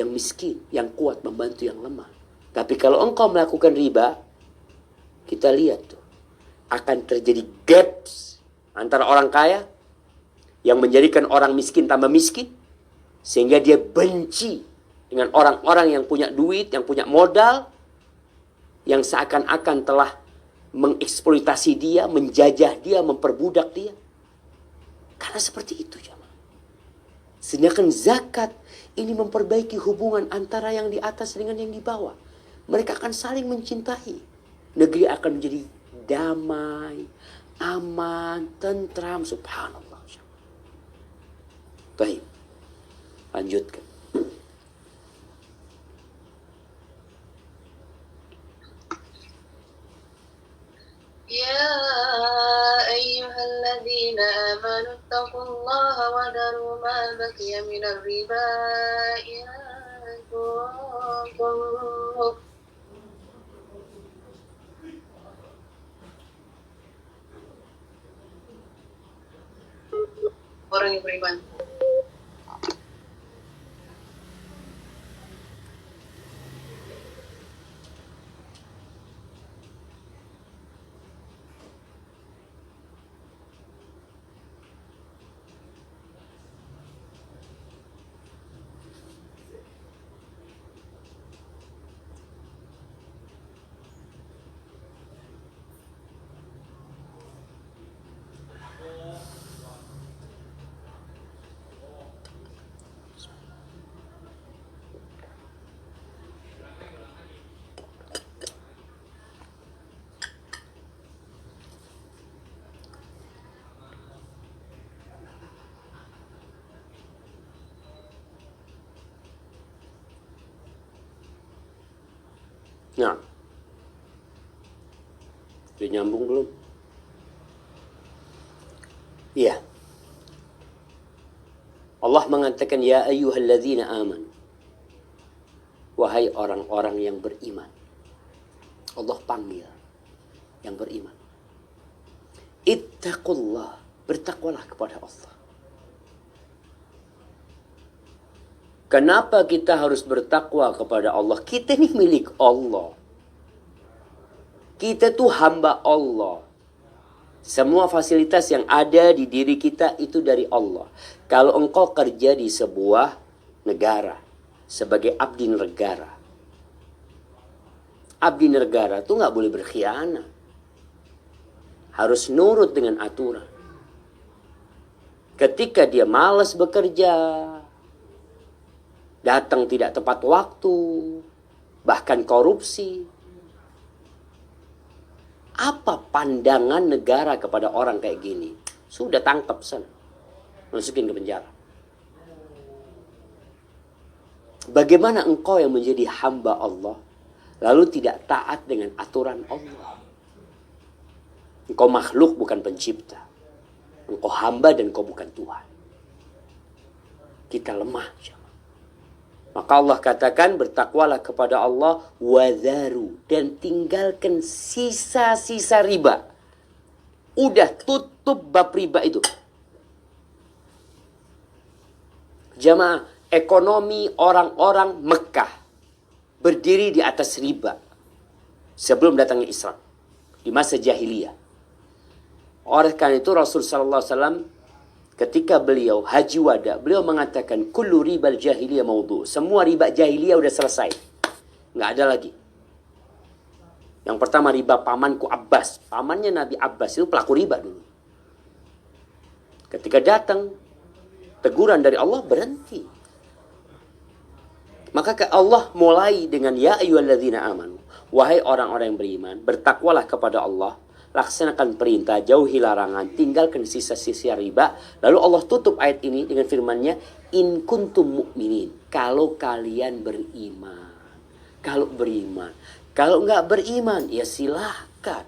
[SPEAKER 2] miskin, yang kuat membantu yang lemah. Tapi kalau engkau melakukan riba, kita lihat tuh, akan terjadi gaps antara orang kaya yang menjadikan orang miskin tambah miskin, sehingga dia benci dengan orang-orang yang punya duit, yang punya modal, yang seakan-akan telah mengeksploitasi dia, menjajah dia, memperbudak dia. Karena seperti itu, jemaah. Sedangkan zakat ini memperbaiki hubungan antara yang di atas dengan yang di bawah. Mereka akan saling mencintai. Negeri akan menjadi damai, aman, tentram. Subhanallah. Baik, lanjutkan.
[SPEAKER 3] يا أيها الذين آمنوا اتقوا الله وذروا ما بقي من الربا إن كنتم orang yang beriman.
[SPEAKER 2] Nah, udah nyambung belum? Iya. Allah mengatakan, ya ayyuhalladzina aman. Wahai orang-orang yang beriman. Allah panggil yang beriman. Ittaqullah. Bertakwalah kepada Allah. Kenapa kita harus bertakwa kepada Allah? Kita ini milik Allah. Kita tuh hamba Allah. Semua fasilitas yang ada di diri kita itu dari Allah. Kalau engkau kerja di sebuah negara sebagai abdi negara, abdi negara tuh nggak boleh berkhianat. Harus nurut dengan aturan. Ketika dia malas bekerja, datang tidak tepat waktu, bahkan korupsi. Apa pandangan negara kepada orang kayak gini? Sudah tangkap sana. Masukin ke penjara. Bagaimana engkau yang menjadi hamba Allah lalu tidak taat dengan aturan Allah? Engkau makhluk bukan pencipta. Engkau hamba dan engkau bukan Tuhan. Kita lemah. Maka Allah katakan bertakwalah kepada Allah wadharu, dan tinggalkan sisa-sisa riba. Udah tutup bab riba itu. Jamaah, ekonomi orang-orang Mekah berdiri di atas riba sebelum datangnya Islam di masa jahiliyah. Oleh karena itu Rasul sallallahu alaihi wasallam ketika beliau haji wada, beliau mengatakan kullu ribal jahiliyah maudhu. Semua riba jahiliyah udah selesai. Nggak ada lagi. Yang pertama riba pamanku Abbas. Pamannya Nabi Abbas itu pelaku riba dulu. Ketika datang teguran dari Allah, berhenti. Maka Allah mulai dengan ya ayyuhalladzina amanu. Wahai orang-orang yang beriman, bertakwalah kepada Allah, laksanakan perintah, jauhi larangan, tinggalkan sisa-sisa riba. Lalu Allah tutup ayat ini dengan firman-Nya, in kuntum mu'minin, kalau kalian beriman. Kalau beriman. Kalau enggak beriman, ya silahkan.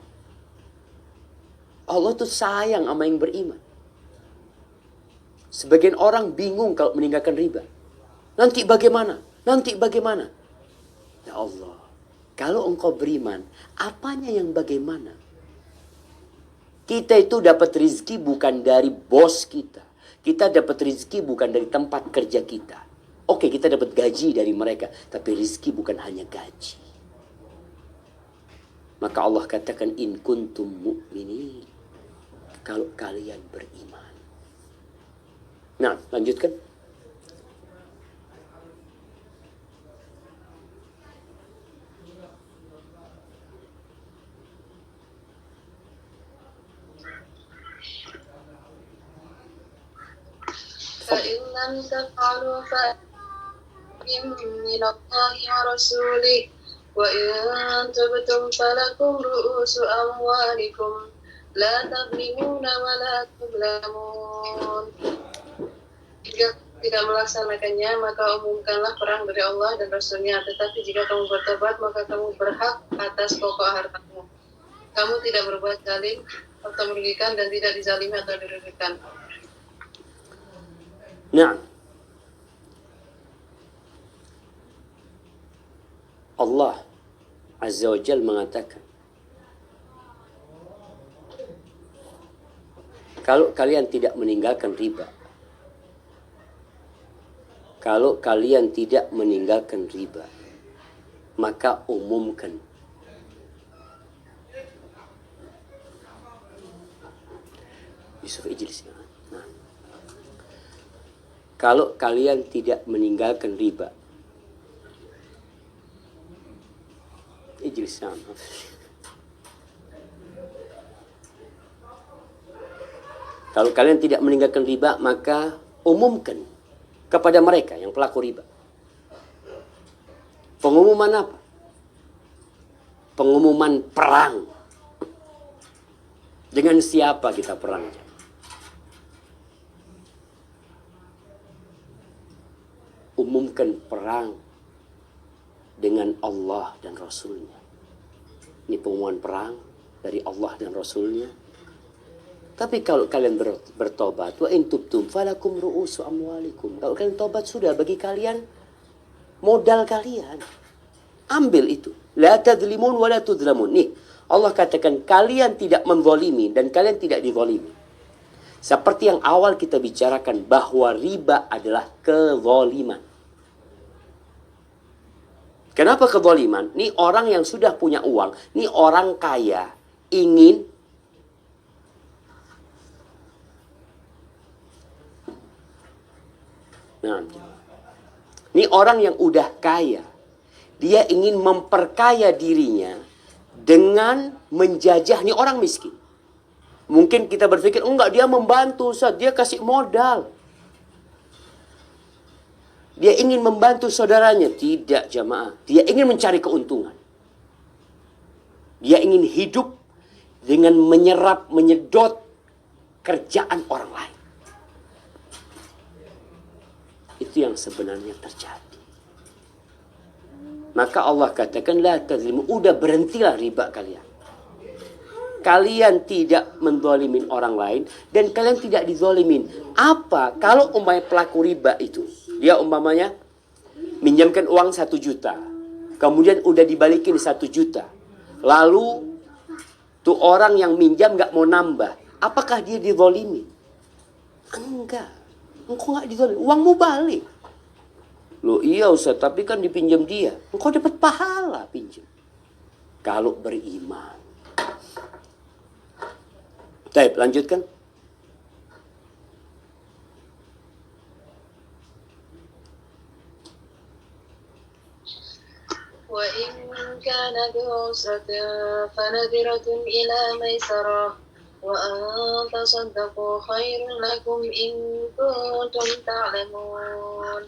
[SPEAKER 2] Allah tuh sayang sama yang beriman. Sebagian orang bingung kalau meninggalkan riba. Nanti bagaimana? Nanti bagaimana? Ya Allah, kalau engkau beriman, apanya yang bagaimana? Kita itu dapat rezeki bukan dari bos kita. Kita dapat rezeki bukan dari tempat kerja kita. Oke, kita dapat gaji dari mereka. Tapi rezeki bukan hanya gaji. Maka Allah katakan, in kuntum mu'minin. Kalau kalian beriman. Nah, lanjutkan.
[SPEAKER 3] فإن لم تفعلوا فإن من الله ورسوله وإن تبتم فلكم رؤوس أموالكم لا تظلمون ولا تظلمون. Jika tidak melaksanakannya, maka umumkanlah perang dari Allah dan Rasul-Nya. Tetapi jika kamu bertobat, maka kamu berhak atas pokok hartamu. Kamu tidak berbuat zalim atau merugikan, dan tidak dizalimi atau dirugikan.
[SPEAKER 2] Nah, Allah Azza wa Jal mengatakan, kalau kalian tidak meninggalkan riba, kalau kalian tidak meninggalkan riba, maka umumkan. Yusuf Ijlis. Nah, kalau kalian tidak meninggalkan riba, Ijlis. Kalau kalian tidak meninggalkan riba, maka umumkan kepada mereka yang pelaku riba. Pengumuman apa? Pengumuman perang. Dengan siapa kita perang? Umumkan perang dengan Allah dan Rasul-Nya. Ini pengumuman perang dari Allah dan Rasul-Nya. Tapi kalau kalian bertobat, wa in tubtum falakum ru'usu amwalikum. Kalau kalian tobat, sudah bagi kalian modal kalian. Ambil itu. La tadzlimun wa la tudzlamun. Nih, Allah katakan kalian tidak menzalimi dan kalian tidak dizalimi. Seperti yang awal kita bicarakan bahwa riba adalah kezaliman. Kenapa kezaliman? Nih orang yang sudah punya uang, nih orang kaya ingin ini orang yang udah kaya, dia ingin memperkaya dirinya dengan menjajah nih orang miskin. Mungkin kita berpikir, enggak, dia membantu Ustaz, dia kasih modal. Dia ingin membantu saudaranya. Tidak, jamaah. Dia ingin mencari keuntungan. Dia ingin hidup dengan menyerap, menyedot kerjaan orang lain. Itu yang sebenarnya terjadi. Maka Allah katakan, la tazlimu, udah berhentilah riba kalian. Kalian tidak menzalimin orang lain dan kalian tidak dizalimin. Apa? Kalau umpamanya pelaku riba itu, dia umpamanya minjamkan uang 1 juta. Kemudian udah dibalikin 1 juta. Lalu tuh orang yang minjam gak mau nambah. Apakah dia dizalimi? Enggak. Engkau gak dizalimi. Uangmu balik. Loh iya Ustaz, tapi kan dipinjam dia. Engkau dapat pahala pinjam. Kalau beriman. Baik, lanjutkan.
[SPEAKER 3] وإن كان ذو عسرة فنذرة إلى ميسرة وأن تصدقوا خير لكم إن كنتم تعلمون.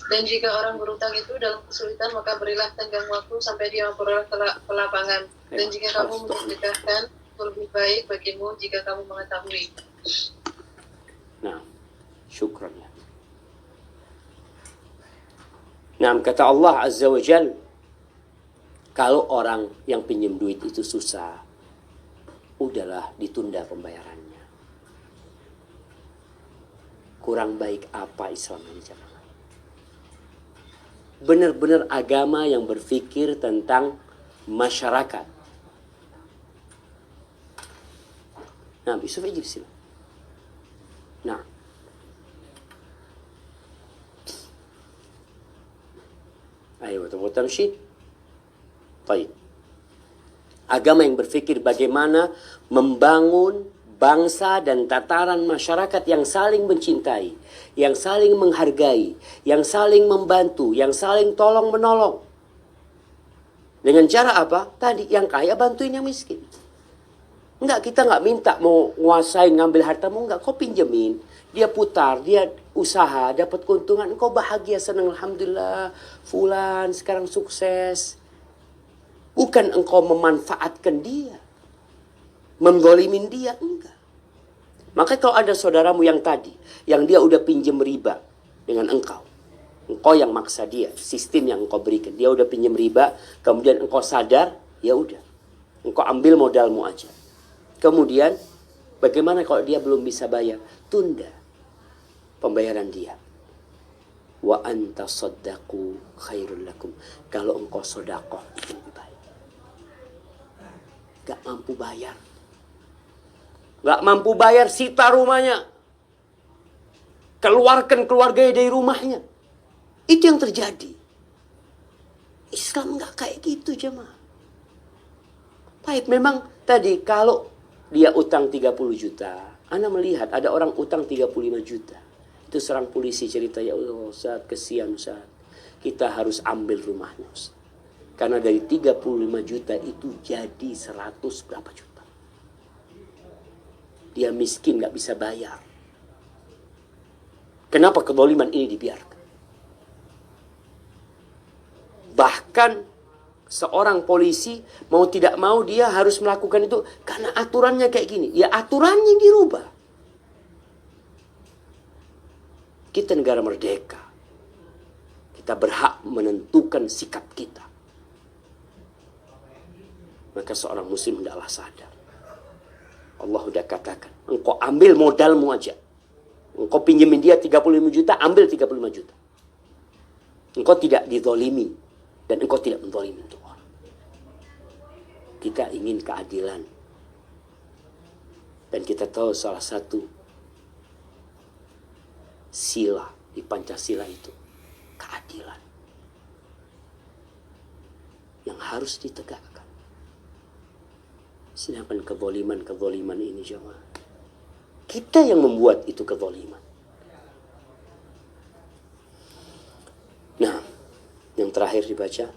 [SPEAKER 3] Dan jika orang berutang itu dalam kesulitan, maka berilah tenggang waktu sampai dia memperoleh kelapangan. Dan jika kamu menyedekahkan, lebih baik bagimu jika kamu mengetahui.
[SPEAKER 2] Nah, syukran ya. Nah, kata Allah Azza wa Jal, kalau orang yang pinjam duit itu susah, udahlah ditunda pembayarannya. Kurang baik apa Islam ini jemaah? Benar-benar agama yang berpikir tentang masyarakat. Nah, Yusuf aja di sini. Nah, ayo tunggu tamshi. Baik. Agama yang berpikir bagaimana membangun bangsa dan tataran masyarakat yang saling mencintai, yang saling menghargai, yang saling membantu, yang saling tolong menolong. Dengan cara apa? Tadi yang kaya bantuin yang miskin. Enggak, kita enggak minta mau nguasain ngambil hartamu, enggak, kau pinjemin. Dia putar, dia usaha, dapat keuntungan, engkau bahagia, senang, alhamdulillah, fulan sekarang sukses. Bukan engkau memanfaatkan dia, menzalimin dia, enggak. Maka kalau ada saudaramu yang tadi, yang dia udah pinjem riba dengan engkau yang maksa dia, sistem yang engkau berikan, dia udah pinjem riba, kemudian engkau sadar, ya udah, engkau ambil modalmu aja. Kemudian bagaimana kalau dia belum bisa bayar? Tunda pembayaran dia. Wa anta saddaqu khairul lakum. Kalau engkau sedekah itu lebih baik. Gak mampu bayar. Gak mampu bayar, sita rumahnya. Keluarkan keluarganya dari rumahnya. Itu yang terjadi. Islam gak kayak gitu jemaah. Baik, memang tadi kalau dia utang 30 juta. Ana melihat ada orang utang 35 juta. Itu seorang polisi cerita, ya Allah Ustaz, kesian Ustaz. Kita harus ambil rumahnya Ustaz. Karena dari 35 juta itu jadi 100 berapa juta. Dia miskin, gak bisa bayar. Kenapa kezaliman ini dibiarkan? Bahkan seorang polisi mau tidak mau dia harus melakukan itu karena aturannya kayak gini. Ya aturannya dirubah. Kita negara merdeka. Kita berhak menentukan sikap kita. Maka seorang muslim hendaklah sadar. Allah sudah katakan, engkau ambil modalmu aja. Engkau pinjemin dia 35 juta, ambil 35 juta. Engkau tidak dizalimi dan engkau tidak menzalimi untuk orang. Kita ingin keadilan. Dan kita tahu salah satu sila di Pancasila itu keadilan yang harus ditegakkan. Sedangkan kezaliman ini jemaah, kita yang membuat itu kezaliman. Nah, yang terakhir dibaca.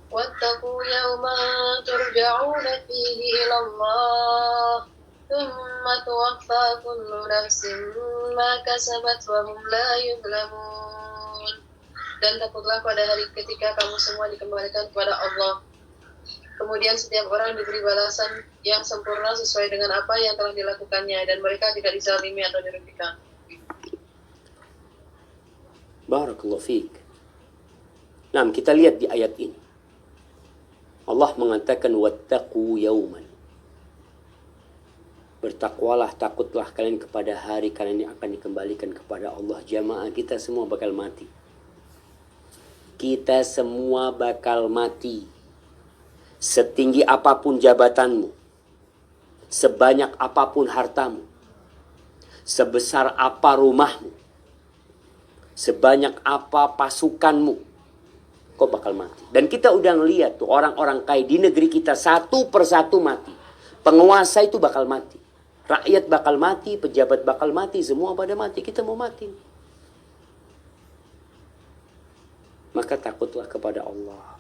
[SPEAKER 3] واتقوا يوما ترجعون فيه إلى الله ثم توفى كل نفس ما كسبت وهم لا يظلمون. Dan takutlah pada hari ketika kamu semua dikembalikan kepada Allah. Kemudian setiap orang diberi balasan yang sempurna sesuai dengan apa yang telah dilakukannya dan mereka tidak dizalimi atau dirugikan.
[SPEAKER 2] Barakallahu fiik. Nah, kita lihat di ayat ini. Allah mengatakan wattaqu yauman. Bertakwalah, takutlah kalian kepada hari kalian yang akan dikembalikan kepada Allah. Jamaah, kita semua bakal mati. Kita semua bakal mati. Setinggi apapun jabatanmu, sebanyak apapun hartamu, sebesar apa rumahmu, sebanyak apa pasukanmu, kau bakal mati. Dan kita udah ngeliat tuh orang-orang kaya di negeri kita satu persatu mati. Penguasa itu bakal mati. Rakyat bakal mati, pejabat bakal mati, semua pada mati. Kita mau mati. Maka takutlah kepada Allah.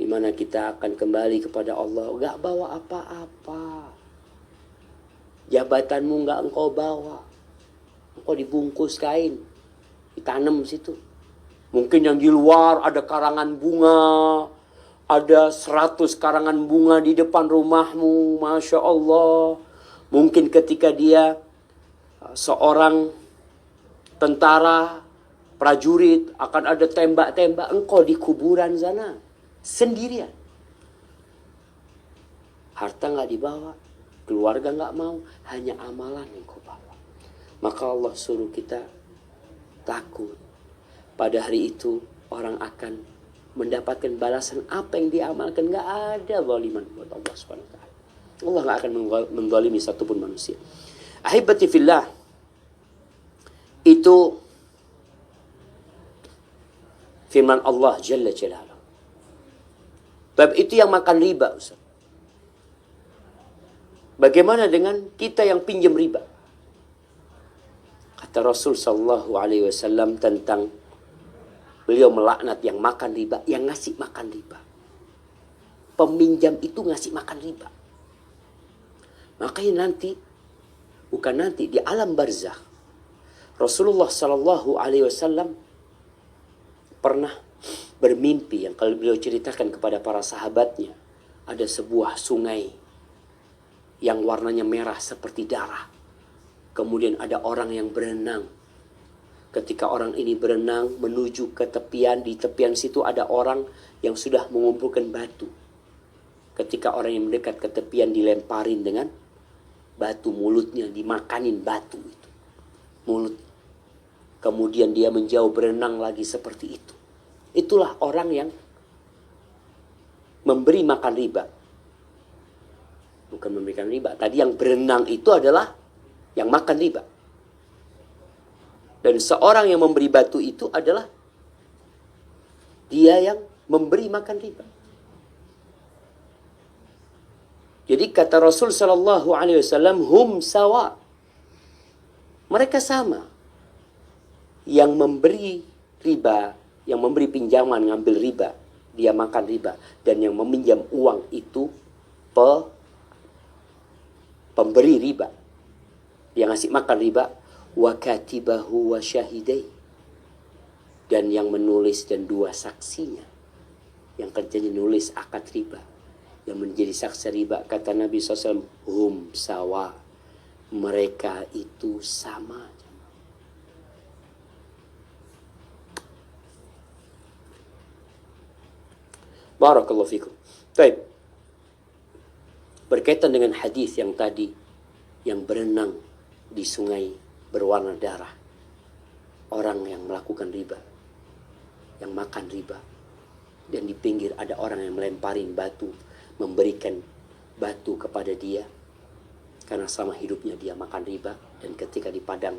[SPEAKER 2] Di mana kita akan kembali kepada Allah. Gak bawa apa-apa. Jabatanmu gak engkau bawa. Engkau dibungkus kain. Ditanam situ. Mungkin yang di luar ada karangan bunga. Ada 100 karangan bunga di depan rumahmu. Masya Allah. Mungkin ketika dia seorang tentara, prajurit, akan ada tembak-tembak. Engkau di kuburan sana. Sendirian. Harta gak dibawa. Keluarga gak mau. Hanya amalan yang kau bawa. Maka Allah suruh kita takut. Pada hari itu orang akan mendapatkan balasan apa yang diamalkan. Gak ada zaliman buat Allah SWT. Allah gak akan menzalimi satupun manusia. Ahibati fillah. Itu firman Allah Jalla Jalaluh. Bab itu yang makan riba, Ustaz. Bagaimana dengan kita yang pinjam riba? Kata Rasul sallallahu alaihi wasallam tentang beliau melaknat yang makan riba, yang ngasih makan riba. Peminjam itu ngasih makan riba. Makanya nanti, bukan nanti, di alam barzakh, Rasulullah sallallahu alaihi wasallam pernah bermimpi yang kalau beliau ceritakan kepada para sahabatnya, ada sebuah sungai yang warnanya merah seperti darah. Kemudian ada orang yang berenang. Ketika orang ini berenang menuju ke tepian, di tepian situ ada orang yang sudah mengumpulkan batu. Ketika orang yang mendekat ke tepian dilemparin dengan batu, mulutnya dimakanin batu itu. Mulut. Kemudian dia menjauh berenang lagi seperti itu. Itulah orang yang memberi makan riba. Bukan memberikan riba. Tadi yang berenang itu adalah yang makan riba. Dan seorang yang memberi batu itu adalah dia yang memberi makan riba. Jadi kata Rasul sallallahu alaihi wasallam, hum sawa. Mereka sama. Yang memberi riba, yang memberi pinjaman ngambil riba, dia makan riba. Dan yang meminjam uang itu pemberi riba. Dia ngasih makan riba. Wa katibahu wa syahidai. Dan yang menulis dan dua saksinya. Yang kerjanya nulis akad riba. Yang menjadi saksi riba. Kata Nabi SAW, hum sawa. Mereka itu sama. Barakallahu fikum. Baik. Berkaitan dengan hadis yang tadi. Yang berenang di sungai berwarna darah. Orang yang melakukan riba. Yang makan riba. Dan di pinggir ada orang yang melemparin batu. Memberikan batu kepada dia. Karena sama hidupnya dia makan riba. Dan ketika di padang.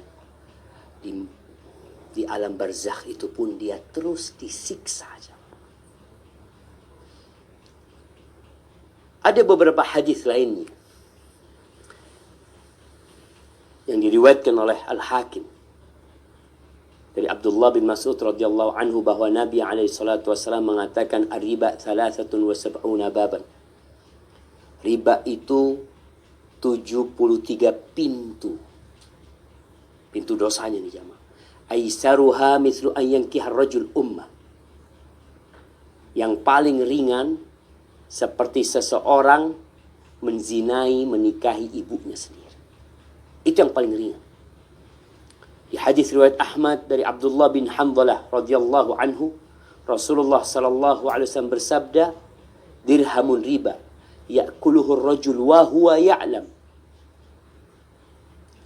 [SPEAKER 2] Di alam barzakh itu pun dia terus disiksa aja. Ada beberapa hadis lainnya. Yang diriwayatkan oleh Al-Hakim dari Abdullah bin Mas'ud radhiyallahu anhu bahwa Nabi alaihi salatu wasallam mengatakan ar-riba 73 baban. Riba itu 73 pintu. Pintu dosanya nih jamaah. Aisaruha mithlu an yankiha ar-rajul ummah. Yang paling ringan seperti seseorang menzinai, menikahi ibunya sendiri. Itu yang paling ringan. Di hadis riwayat Ahmad dari Abdullah bin Hanzalah radhiyallahu anhu, Rasulullah sallallahu alaihi wasallam bersabda, dirhamun riba ya'kuluhu ar-rajul wa huwa ya'lam.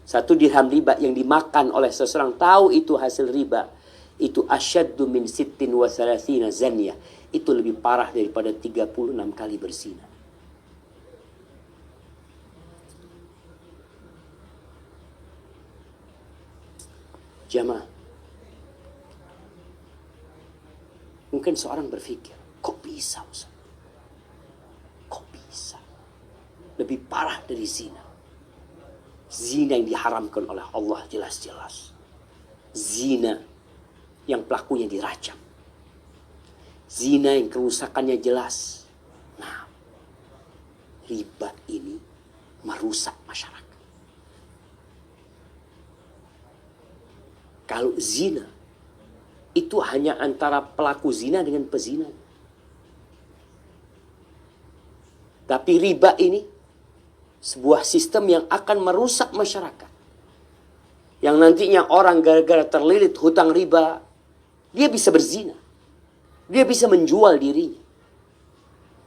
[SPEAKER 2] Satu dirham riba yang dimakan oleh seseorang tahu itu hasil riba, itu asyaddu min 36 zanyah. Itu lebih parah daripada 36 kali berzina. Jamaah, mungkin seorang berpikir, kok bisa Ustaz? Kok bisa? Lebih parah dari zina. Zina yang diharamkan oleh Allah jelas-jelas. Zina yang pelakunya dirajam. Zina yang kerusakannya jelas. Nah, riba ini merusak masyarakat. Kalau zina itu hanya antara pelaku zina dengan pezina. Tapi riba ini sebuah sistem yang akan merusak masyarakat. Yang nantinya orang gara-gara terlilit hutang riba, dia bisa berzina. Dia bisa menjual dirinya.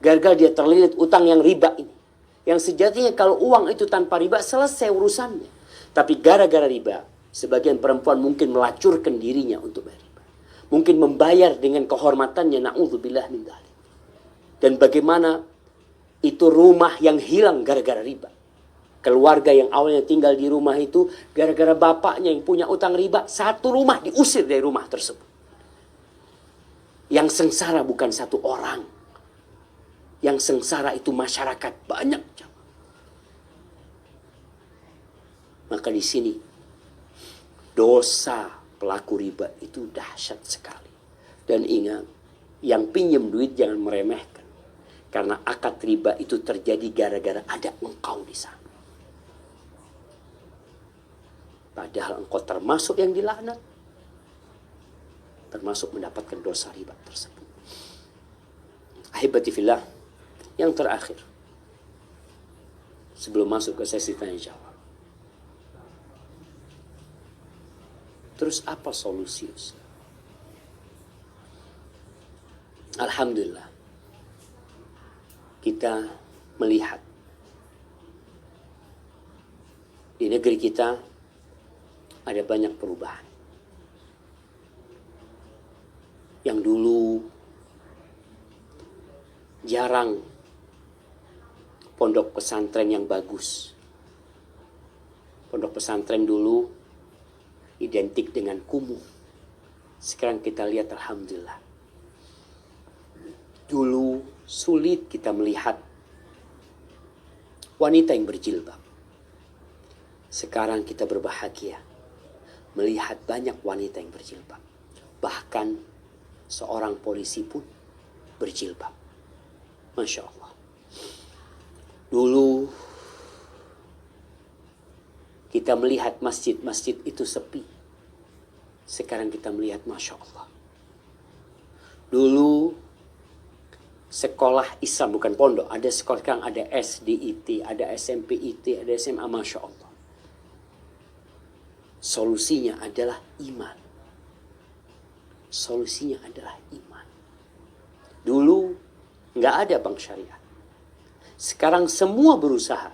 [SPEAKER 2] Gara-gara dia terlilit utang yang riba ini. Yang sejatinya kalau uang itu tanpa riba selesai urusannya. Tapi gara-gara riba, sebagian perempuan mungkin melacurkan dirinya untuk bayar riba. Mungkin membayar dengan kehormatannya, na'udzubillah min dzalik. Dan bagaimana itu rumah yang hilang gara-gara riba. Keluarga yang awalnya tinggal di rumah itu, gara-gara bapaknya yang punya utang riba, satu rumah diusir dari rumah tersebut. Yang sengsara bukan satu orang. Yang sengsara itu masyarakat banyak. Maka di sini dosa pelaku riba itu dahsyat sekali. Dan ingat, yang pinjam duit jangan meremehkan. Karena akad riba itu terjadi gara-gara ada engkau di sana. Padahal engkau termasuk yang dilaknat. Termasuk mendapatkan dosa riba tersebut. Ahibati fillah, yang terakhir. Sebelum masuk ke sesi tanya jawab. Terus apa solusi? Alhamdulillah. Kita melihat di negeri kita ada banyak perubahan. Yang dulu jarang pondok pesantren yang bagus. Pondok pesantren dulu identik dengan kumuh. Sekarang kita lihat alhamdulillah. Dulu sulit kita melihat wanita yang berjilbab. Sekarang kita berbahagia melihat banyak wanita yang berjilbab. Bahkan seorang polisi pun berjilbab. Masya Allah. Dulu kita melihat masjid-masjid itu sepi. Sekarang kita melihat Masya Allah. Dulu sekolah Islam bukan pondok. Ada sekolah, sekarang ada SDIT, ada SMP IT, ada SMA. Masya Allah. Solusinya adalah iman. Solusinya adalah iman. Dulu nggak ada bank syariah. Sekarang semua berusaha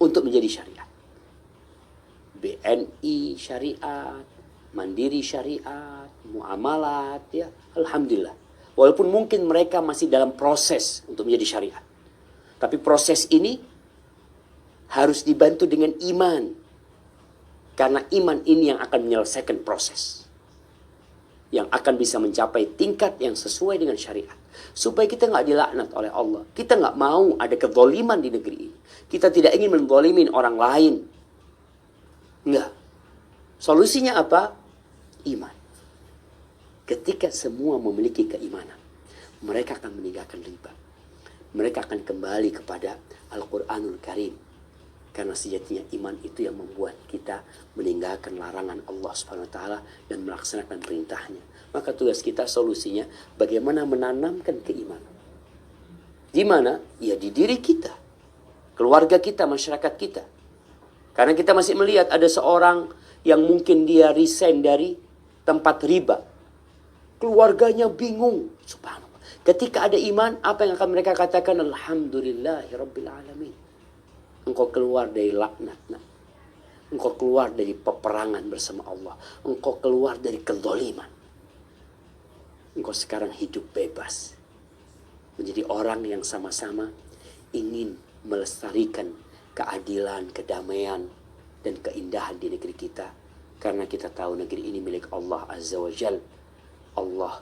[SPEAKER 2] untuk menjadi syariah. BNI syariat, Mandiri syariat, muamalat, ya, alhamdulillah. Walaupun mungkin mereka masih dalam proses untuk menjadi syariat. Tapi proses ini harus dibantu dengan iman. Karena iman ini yang akan menyelesaikan proses. Yang akan bisa mencapai tingkat yang sesuai dengan syariat. Supaya kita nggak dilaknat oleh Allah. Kita nggak mau ada kezaliman di negeri ini. Kita tidak ingin menzalimin orang lain. Enggak. Solusinya apa? Iman. Ketika semua memiliki keimanan, mereka akan meninggalkan riba. Mereka akan kembali kepada Al-Quranul Karim. Karena sejatinya iman itu yang membuat kita meninggalkan larangan Allah Subhanahu wa taala dan melaksanakan perintahnya. Maka tugas kita solusinya bagaimana menanamkan keimanan. Di mana? Ya di diri kita. Keluarga kita, masyarakat kita. Karena kita masih melihat ada seorang yang mungkin dia resign dari tempat riba. Keluarganya bingung. Subhanallah. Ketika ada iman, apa yang akan mereka katakan? Alhamdulillahirabbil alamin. Engkau keluar dari laknat. Engkau keluar dari peperangan bersama Allah. Engkau keluar dari kezaliman. Engkau sekarang hidup bebas. Menjadi orang yang sama-sama ingin melestarikan keadilan, kedamaian, dan keindahan di negeri kita. Karena kita tahu negeri ini milik Allah Azza wa Jal. Allah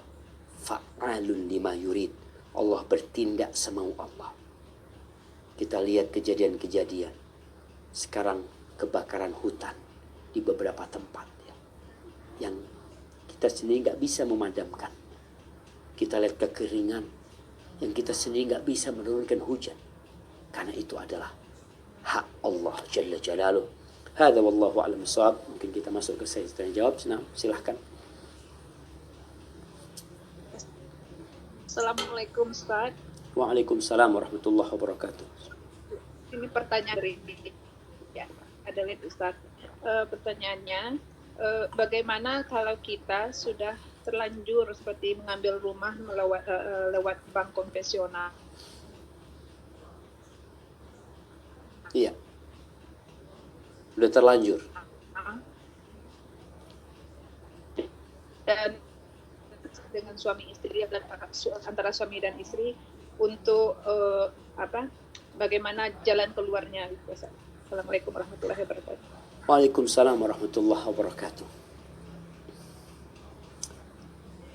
[SPEAKER 2] fa'alun lima yurid. Allah bertindak semau Allah. Kita lihat kejadian-kejadian. Sekarang kebakaran hutan di beberapa tempat ya, yang kita sendiri nggak bisa memadamkan. Kita lihat kekeringan yang kita sendiri nggak bisa menurunkan hujan. Karena itu adalah hak Allah Jalla Jalaluh. Hadza wallahu a'lam bissawab. Mungkin kita masuk ke sesi tanya jawab. Nah, silahkan.
[SPEAKER 4] Assalamualaikum Ustaz.
[SPEAKER 2] Waalaikumsalam warahmatullahi wabarakatuh.
[SPEAKER 4] Ini pertanyaan dari ya, ada lihat Ustaz. Pertanyaannya, bagaimana kalau kita sudah terlanjur seperti mengambil rumah lewat bank konvensional?
[SPEAKER 2] Iya. Udah terlanjur.
[SPEAKER 4] Dan dengan suami istri antara suami dan istri untuk bagaimana jalan keluarnya gitu, Ustaz. Assalamualaikum warahmatullahi wabarakatuh.
[SPEAKER 2] Waalaikumsalam warahmatullahi wabarakatuh.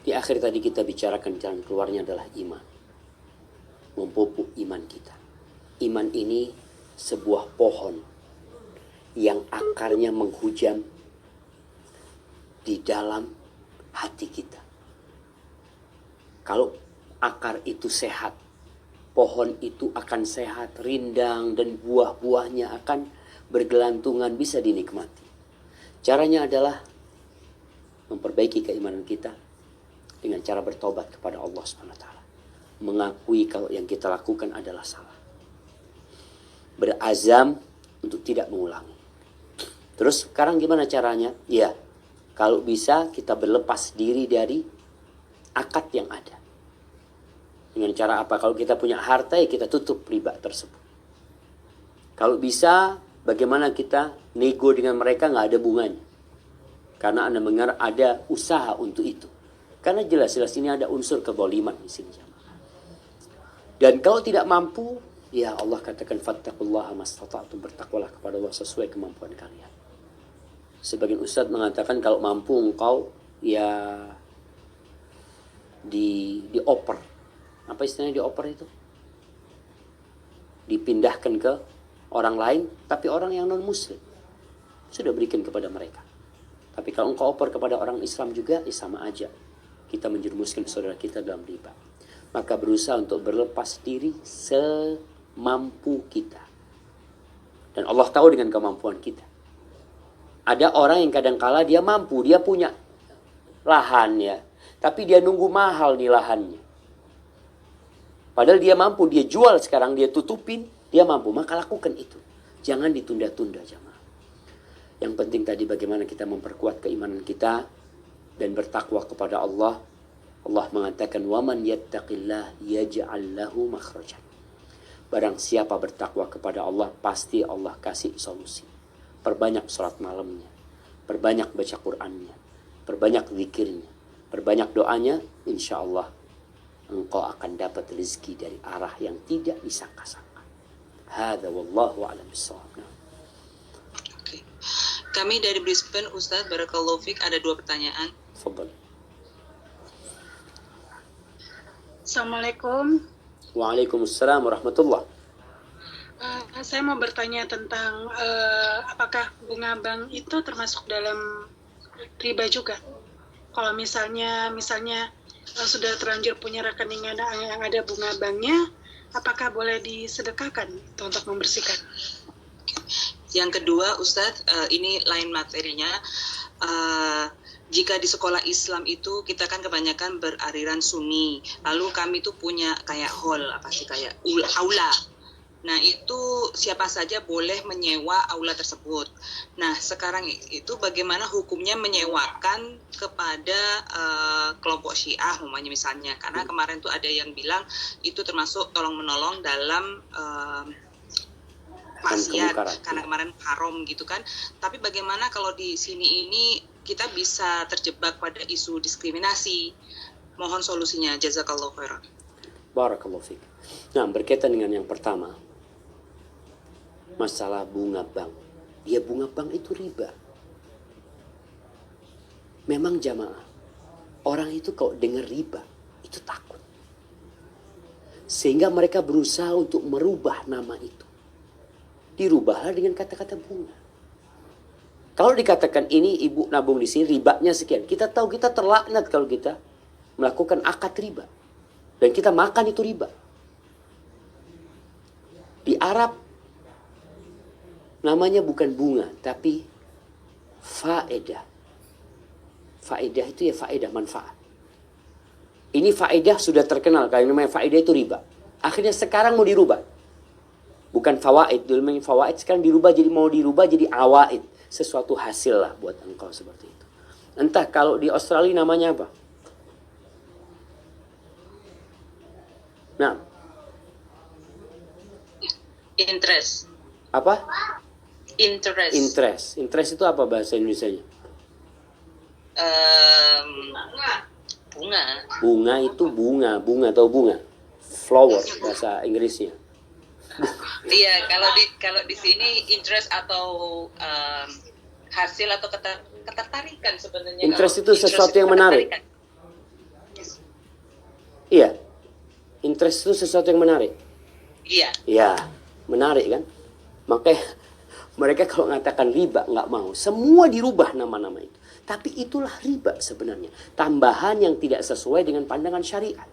[SPEAKER 2] Di akhir tadi kita bicarakan jalan keluarnya adalah iman. Memupuk iman kita. Iman ini sebuah pohon yang akarnya menghujam di dalam hati kita. Kalau akar itu sehat, pohon itu akan sehat, rindang, dan buah-buahnya akan bergelantungan, bisa dinikmati. Caranya adalah memperbaiki keimanan kita dengan cara bertobat kepada Allah SWT. Mengakui kalau yang kita lakukan adalah salah. Berazam untuk tidak mengulangi. Terus sekarang gimana caranya? Ya, kalau bisa kita berlepas diri dari akad yang ada. Dengan cara apa? Kalau kita punya harta, ya kita tutup riba tersebut. Kalau bisa, bagaimana kita nego dengan mereka nggak ada bunganya. Karena Anda mendengar ada usaha untuk itu. Karena jelas-jelas ini ada unsur kezaliman di sini. Dan kalau tidak mampu, ya Allah katakan fattaqullaha mastata'tum, bertakwalah kepada Allah sesuai kemampuan kalian. Sebagian ustadz mengatakan kalau mampu engkau ya dioper. Apa istilahnya dioper itu? Dipindahkan ke orang lain, tapi orang yang non muslim. Sudah berikan kepada mereka. Tapi kalau engkau oper kepada orang Islam juga, ya sama aja. Kita menjerumuskan saudara kita dalam riba. Maka berusaha untuk berlepas diri semampu kita. Dan Allah tahu dengan kemampuan kita. Ada orang yang kadangkala dia mampu, dia punya lahan ya. Tapi dia nunggu mahal nih lahannya. Padahal dia mampu, dia jual sekarang, dia tutupin, dia mampu. Maka lakukan itu. Jangan ditunda-tunda jamaah. Yang penting tadi bagaimana kita memperkuat keimanan kita dan bertakwa kepada Allah. Allah mengatakan, وَمَنْ يَتَّقِ اللَّهِ يَجْعَلْ لَهُ مَخْرَجًا. Barang siapa bertakwa kepada Allah, pasti Allah kasih solusi. Perbanyak salat malamnya, perbanyak baca Qur'annya, perbanyak zikirnya, perbanyak doanya, insya Allah engkau akan dapat rezeki dari arah yang tidak disangka-sangka. Hadza wallahu a'lam bissawab.
[SPEAKER 1] Oke. Kami dari Brisbane, Ustadz Barakallahu Fik, ada 2 pertanyaan.
[SPEAKER 2] Tafadhal.
[SPEAKER 5] Assalamualaikum.
[SPEAKER 2] Waalaikumsalam warahmatullahi.
[SPEAKER 5] Saya mau bertanya tentang apakah bunga bank itu termasuk dalam riba juga? Kalau misalnya sudah terlanjur punya rekening yang ada bunga banknya, apakah boleh disedekahkan untuk membersihkan?
[SPEAKER 1] Yang kedua, Ustadz, ini lain materinya. Jika di sekolah Islam itu kita kan kebanyakan beraliran Sunni. Lalu kami tuh punya kayak hall, kayak aula. Nah, itu siapa saja boleh menyewa aula tersebut. Nah, sekarang itu bagaimana hukumnya menyewakan kepada kelompok Syiah umpamanya misalnya. Karena kemarin tuh ada yang bilang itu termasuk tolong-menolong dalam maksiat karena kemarin haram gitu kan. Tapi bagaimana kalau di sini ini kita bisa terjebak pada isu diskriminasi? Mohon solusinya. Jazakallahu khairan.
[SPEAKER 2] Barakallahu fiik. Nah, berkaitan dengan yang pertama, masalah bunga bank. Ya, bunga bank itu riba. Memang jamaah, orang itu kalau dengar riba, itu takut. Sehingga mereka berusaha untuk merubah nama itu. Dirubahlah dengan kata-kata bunga. Kalau dikatakan ini ibu nabung di sini ribanya sekian, kita tahu kita terlaknat kalau kita melakukan akad riba dan kita makan itu riba. Di Arab namanya bukan bunga tapi faedah. Faedah itu ya faedah manfaat. Ini faedah sudah terkenal kalau namanya faedah itu riba. Akhirnya sekarang mau dirubah. Bukan fawaid, dulu namanya fawaid, sekarang mau dirubah jadi awaid. Sesuatu hasil lah buat engkau seperti itu. Entah kalau di Australia namanya apa. Nah.
[SPEAKER 1] Interest.
[SPEAKER 2] Apa?
[SPEAKER 1] Interest.
[SPEAKER 2] Interest itu apa bahasa Indonesianya?
[SPEAKER 1] Bunga.
[SPEAKER 2] Bunga itu bunga atau bunga. Flower bahasa Inggrisnya.
[SPEAKER 1] Iya, kalau di sini interest atau hasil atau ketertarikan sebenarnya.
[SPEAKER 2] Interest itu sesuatu yang menarik. Iya. Interest itu sesuatu yang menarik.
[SPEAKER 1] Iya.
[SPEAKER 2] Iya, menarik kan? Makanya mereka kalau mengatakan riba nggak mau. Semua dirubah nama-nama itu. Tapi itulah riba sebenarnya. Tambahan yang tidak sesuai dengan pandangan syariat.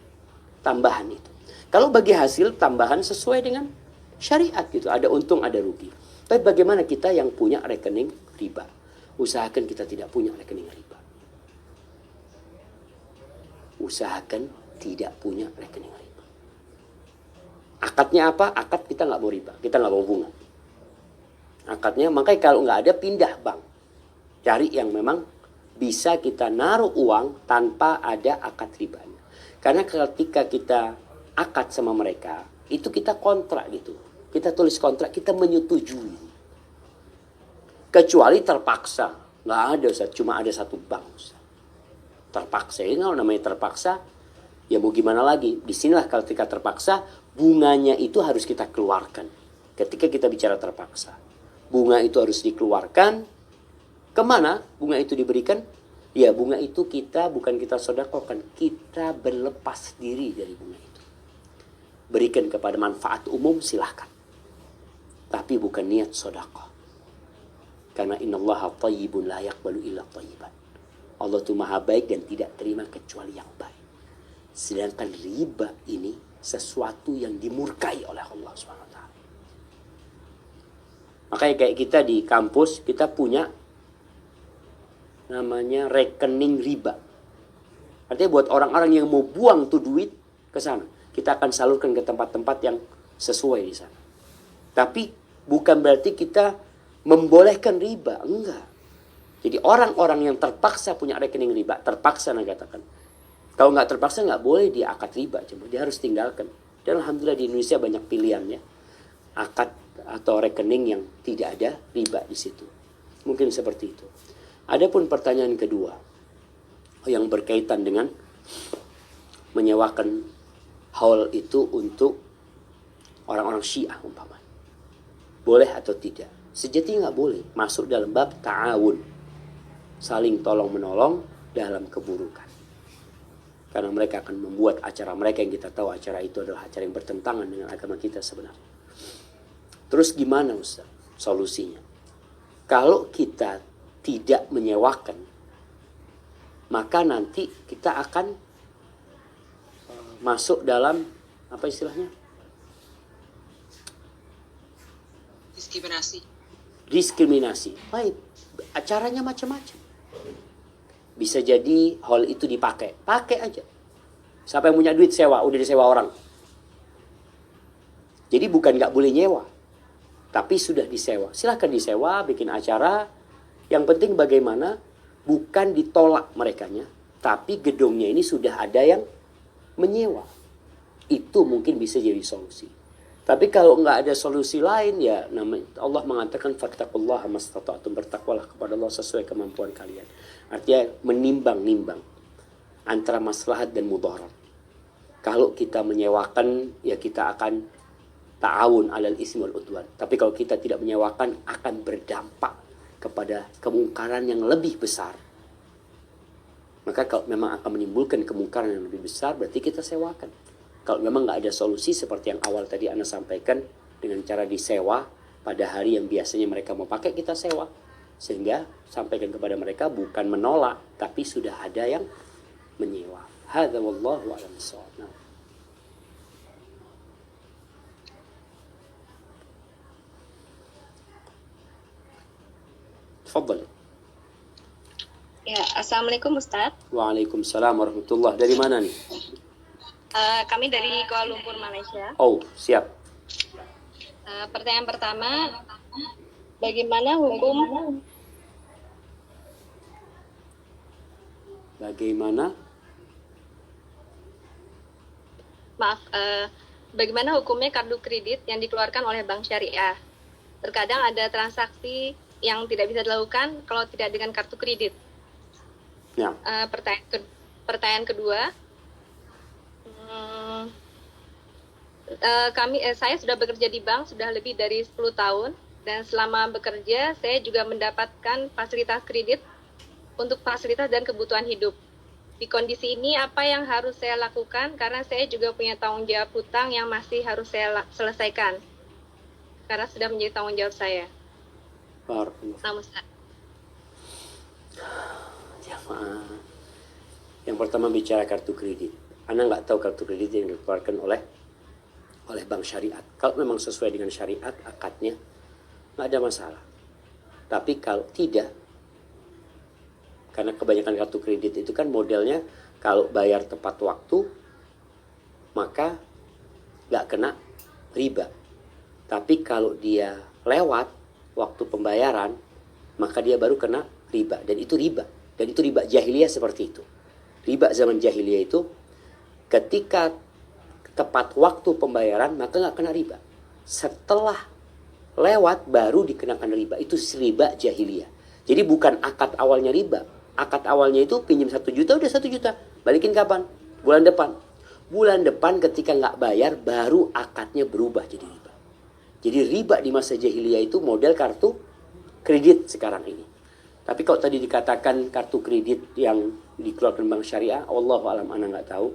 [SPEAKER 2] Tambahan itu. Kalau bagi hasil, tambahan sesuai dengan syariat gitu. Ada untung, ada rugi. Tapi bagaimana kita yang punya rekening riba? Usahakan kita tidak punya rekening riba. Usahakan tidak punya rekening riba. Akadnya apa? Akad kita nggak mau riba. Kita nggak mau bunga. Akadnya, makanya kalau nggak ada, pindah bank. Cari yang memang bisa kita naruh uang tanpa ada akad ribanya. Karena ketika kita akad sama mereka, itu kita kontrak gitu. Kita tulis kontrak, kita menyetujui. Kecuali terpaksa. Nggak ada, Ustaz. Cuma ada satu bank, Ustaz. Terpaksa. Ini kalau namanya terpaksa, ya mau gimana lagi. Disinilah ketika terpaksa, bunganya itu harus kita keluarkan. Ketika kita bicara terpaksa. Bunga itu harus dikeluarkan. Kemana bunga itu diberikan? Ya, bunga itu bukan kita sedekahkan. Kita berlepas diri dari bunga itu. Berikan kepada manfaat umum, silahkan. Tapi bukan niat sedekah. Karena innallaha thayyibun la yaqbalu illa thayyiban. Allah itu maha baik dan tidak terima kecuali yang baik. Sedangkan riba ini sesuatu yang dimurkai oleh Allah SWT. Makanya kayak kita di kampus, kita punya namanya rekening riba. Artinya buat orang-orang yang mau buang tuh duit ke sana, kita akan salurkan ke tempat-tempat yang sesuai di sana. Tapi bukan berarti kita membolehkan riba, enggak. Jadi orang-orang yang terpaksa punya rekening riba, terpaksa katakan. Kalau nggak terpaksa nggak boleh dia akad riba, cuma dia harus tinggalkan. Dan alhamdulillah di Indonesia banyak pilihannya, akad atau rekening yang tidak ada riba di situ. Mungkin seperti itu. Adapun pertanyaan kedua yang berkaitan dengan menyewakan hall itu untuk orang-orang Syiah umpamanya. Boleh atau tidak? Sejatinya nggak boleh. Masuk dalam bab ta'awun. Saling tolong-menolong dalam keburukan. Karena mereka akan membuat acara mereka yang kita tahu acara itu adalah acara yang bertentangan dengan agama kita sebenarnya. Terus gimana Ustaz solusinya? Kalau kita tidak menyewakan, maka nanti kita akan masuk dalam apa istilahnya? Diskriminasi. Baik, acaranya macam-macam. Bisa jadi hall itu dipakai, pakai aja. Siapa yang punya duit sewa, udah disewa orang. Jadi bukan nggak boleh nyewa, tapi sudah disewa. Silahkan disewa, bikin acara. Yang penting bagaimana, bukan ditolak merekanya, tapi gedungnya ini sudah ada yang menyewa. Itu mungkin bisa jadi solusi. Tapi kalau nggak ada solusi lain, ya Allah mengatakan fattaqullaha mastata'tum, bertakwalah kepada Allah sesuai kemampuan kalian. Artinya menimbang-nimbang antara maslahat dan mudarat. Kalau kita menyewakan, ya kita akan ta'awun alal ismi wal udwan. Tapi kalau kita tidak menyewakan, akan berdampak kepada kemungkaran yang lebih besar. Maka kalau memang akan menimbulkan kemungkaran yang lebih besar, berarti kita sewakan. Kalau memang nggak ada solusi seperti yang awal tadi Ana sampaikan, dengan cara disewa pada hari yang biasanya mereka mau pakai, kita sewa. Sehingga sampaikan kepada mereka bukan menolak, tapi sudah ada yang menyewa. Hadza wallahu a'lam bissawab. Tafadhal.
[SPEAKER 6] Ya, Assalamualaikum Ustadz.
[SPEAKER 2] Waalaikumsalam warahmatullahi. Dari mana nih?
[SPEAKER 6] Kami dari Kuala Lumpur, Malaysia.
[SPEAKER 2] Oh, siap.
[SPEAKER 6] Pertanyaan pertama, bagaimana hukum bagaimana hukumnya kartu kredit yang dikeluarkan oleh bank syariah? Terkadang ada transaksi yang tidak bisa dilakukan kalau tidak dengan kartu kredit.
[SPEAKER 2] Ya.
[SPEAKER 6] Pertanyaan kedua, saya sudah bekerja di bank sudah lebih dari 10 tahun, dan selama bekerja saya juga mendapatkan fasilitas kredit untuk fasilitas dan kebutuhan hidup. Di kondisi ini apa yang harus saya lakukan, karena saya juga punya tanggung jawab hutang yang masih harus saya selesaikan karena sudah menjadi tanggung jawab saya.
[SPEAKER 2] Yang pertama bicara kartu kredit. Anda nggak tahu kartu kredit yang dikeluarkan oleh bank syariat. Kalau memang sesuai dengan syariat akadnya, nggak ada masalah. Tapi kalau tidak, karena kebanyakan kartu kredit itu kan modelnya kalau bayar tepat waktu, maka nggak kena riba. Tapi kalau dia lewat waktu pembayaran, maka dia baru kena riba. Dan itu riba. Dan itu riba jahiliyah seperti itu. Riba zaman jahiliyah itu ketika tepat waktu pembayaran, maka nggak kena riba. Setelah lewat baru dikenakan riba. Itu riba jahiliyah. Jadi bukan akad awalnya riba. Akad awalnya itu pinjam 1 juta, udah 1 juta. Balikin kapan? Bulan depan. Bulan depan ketika nggak bayar, baru akadnya berubah jadi riba. Jadi riba di masa jahiliyah itu model kartu kredit sekarang ini. Tapi kalau tadi dikatakan kartu kredit yang dikeluarkan bank syariah, wallahu alam, ana nggak tahu.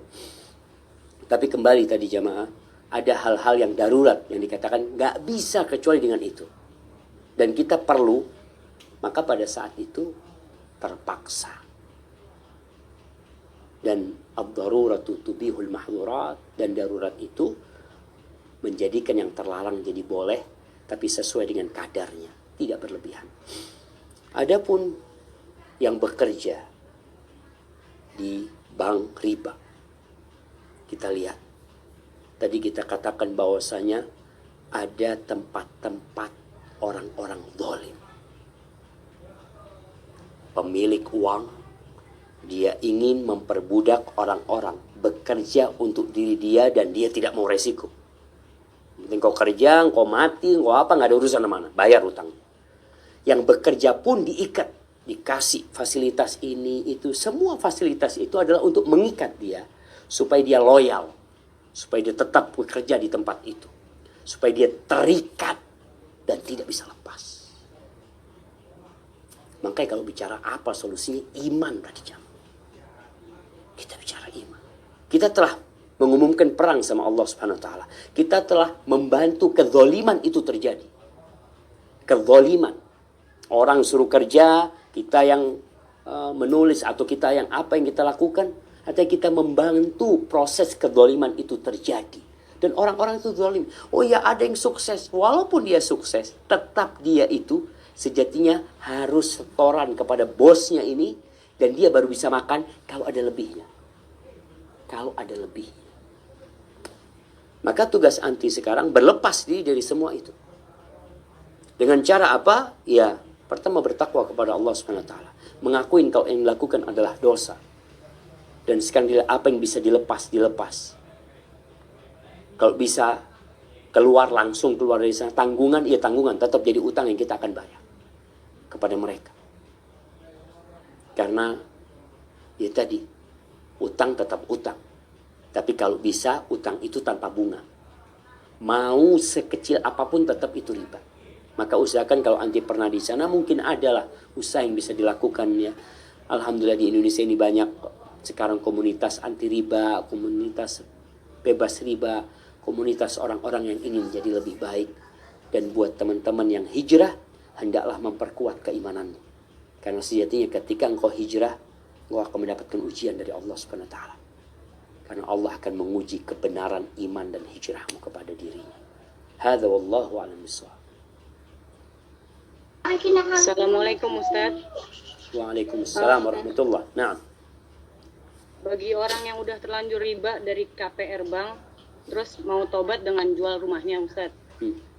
[SPEAKER 2] Tapi kembali tadi jamaah, ada hal-hal yang darurat yang dikatakan nggak bisa kecuali dengan itu. Dan kita perlu, maka pada saat itu terpaksa. Dan ad-daruratu tubihul mahdhurat, dan darurat itu menjadikan yang terlarang jadi boleh, tapi sesuai dengan kadarnya, tidak berlebihan. Adapun yang bekerja di bank riba, kita lihat. Tadi kita katakan bahwasanya ada tempat-tempat orang-orang zalim. Pemilik uang, dia ingin memperbudak orang-orang, bekerja untuk diri dia dan dia tidak mau resiko. Penting kau kerja, kau mati, kau apa, nggak ada urusan mana, bayar utang. Yang bekerja pun diikat, dikasih fasilitas ini, itu. Semua fasilitas itu adalah untuk mengikat dia, supaya dia loyal, supaya dia tetap bekerja di tempat itu, supaya dia terikat dan tidak bisa lepas. Makanya kalau bicara apa solusinya, iman tadi jam. Kita bicara iman. Kita telah mengumumkan perang sama Allah Subhanahu wa taala. Kita telah membantu kezaliman itu terjadi. Kezaliman. Orang suruh kerja, kita yang menulis atau kita yang apa yang kita lakukan, atau kita membantu proses kezaliman itu terjadi. Dan orang-orang itu zalim. Oh ya, ada yang sukses. Walaupun dia sukses, tetap dia itu sejatinya harus setoran kepada bosnya ini, dan dia baru bisa makan kalau ada lebihnya. Kalau ada lebih. Maka tugas anti sekarang berlepas diri dari semua itu. Dengan cara apa? Ya, pertama bertakwa kepada Allah Subhanahu wa taala. Mengakuin kalau yang dilakukan adalah dosa. Dan sekarang apa yang bisa dilepas. Kalau bisa langsung keluar dari sana, tanggungan, ya tanggungan, tetap jadi utang yang kita akan bayar kepada mereka. Karena ya tadi, utang tetap utang. Tapi kalau bisa, utang itu tanpa bunga. Mau sekecil apapun tetap itu riba. Maka usahakan kalau anti pernah di sana, mungkin adalah usaha yang bisa dilakukan ya. Alhamdulillah di Indonesia ini banyak sekarang komunitas anti riba, komunitas bebas riba, komunitas orang-orang yang ingin jadi lebih baik. Dan buat teman-teman yang hijrah, hendaklah memperkuat keimananmu. Karena sejatinya ketika engkau hijrah, engkau akan mendapatkan ujian dari Allah Subhanahu wa taala. Karena Allah akan menguji kebenaran iman dan hijrahmu kepada dirinya. Hadza wallahu a'lam bishawab.
[SPEAKER 7] Assalamualaikum Ustaz.
[SPEAKER 2] Waalaikumsalam warahmatullah. Nah,
[SPEAKER 7] Bagi orang yang udah terlanjur riba dari KPR Bank, terus mau tobat dengan jual rumahnya Ustaz.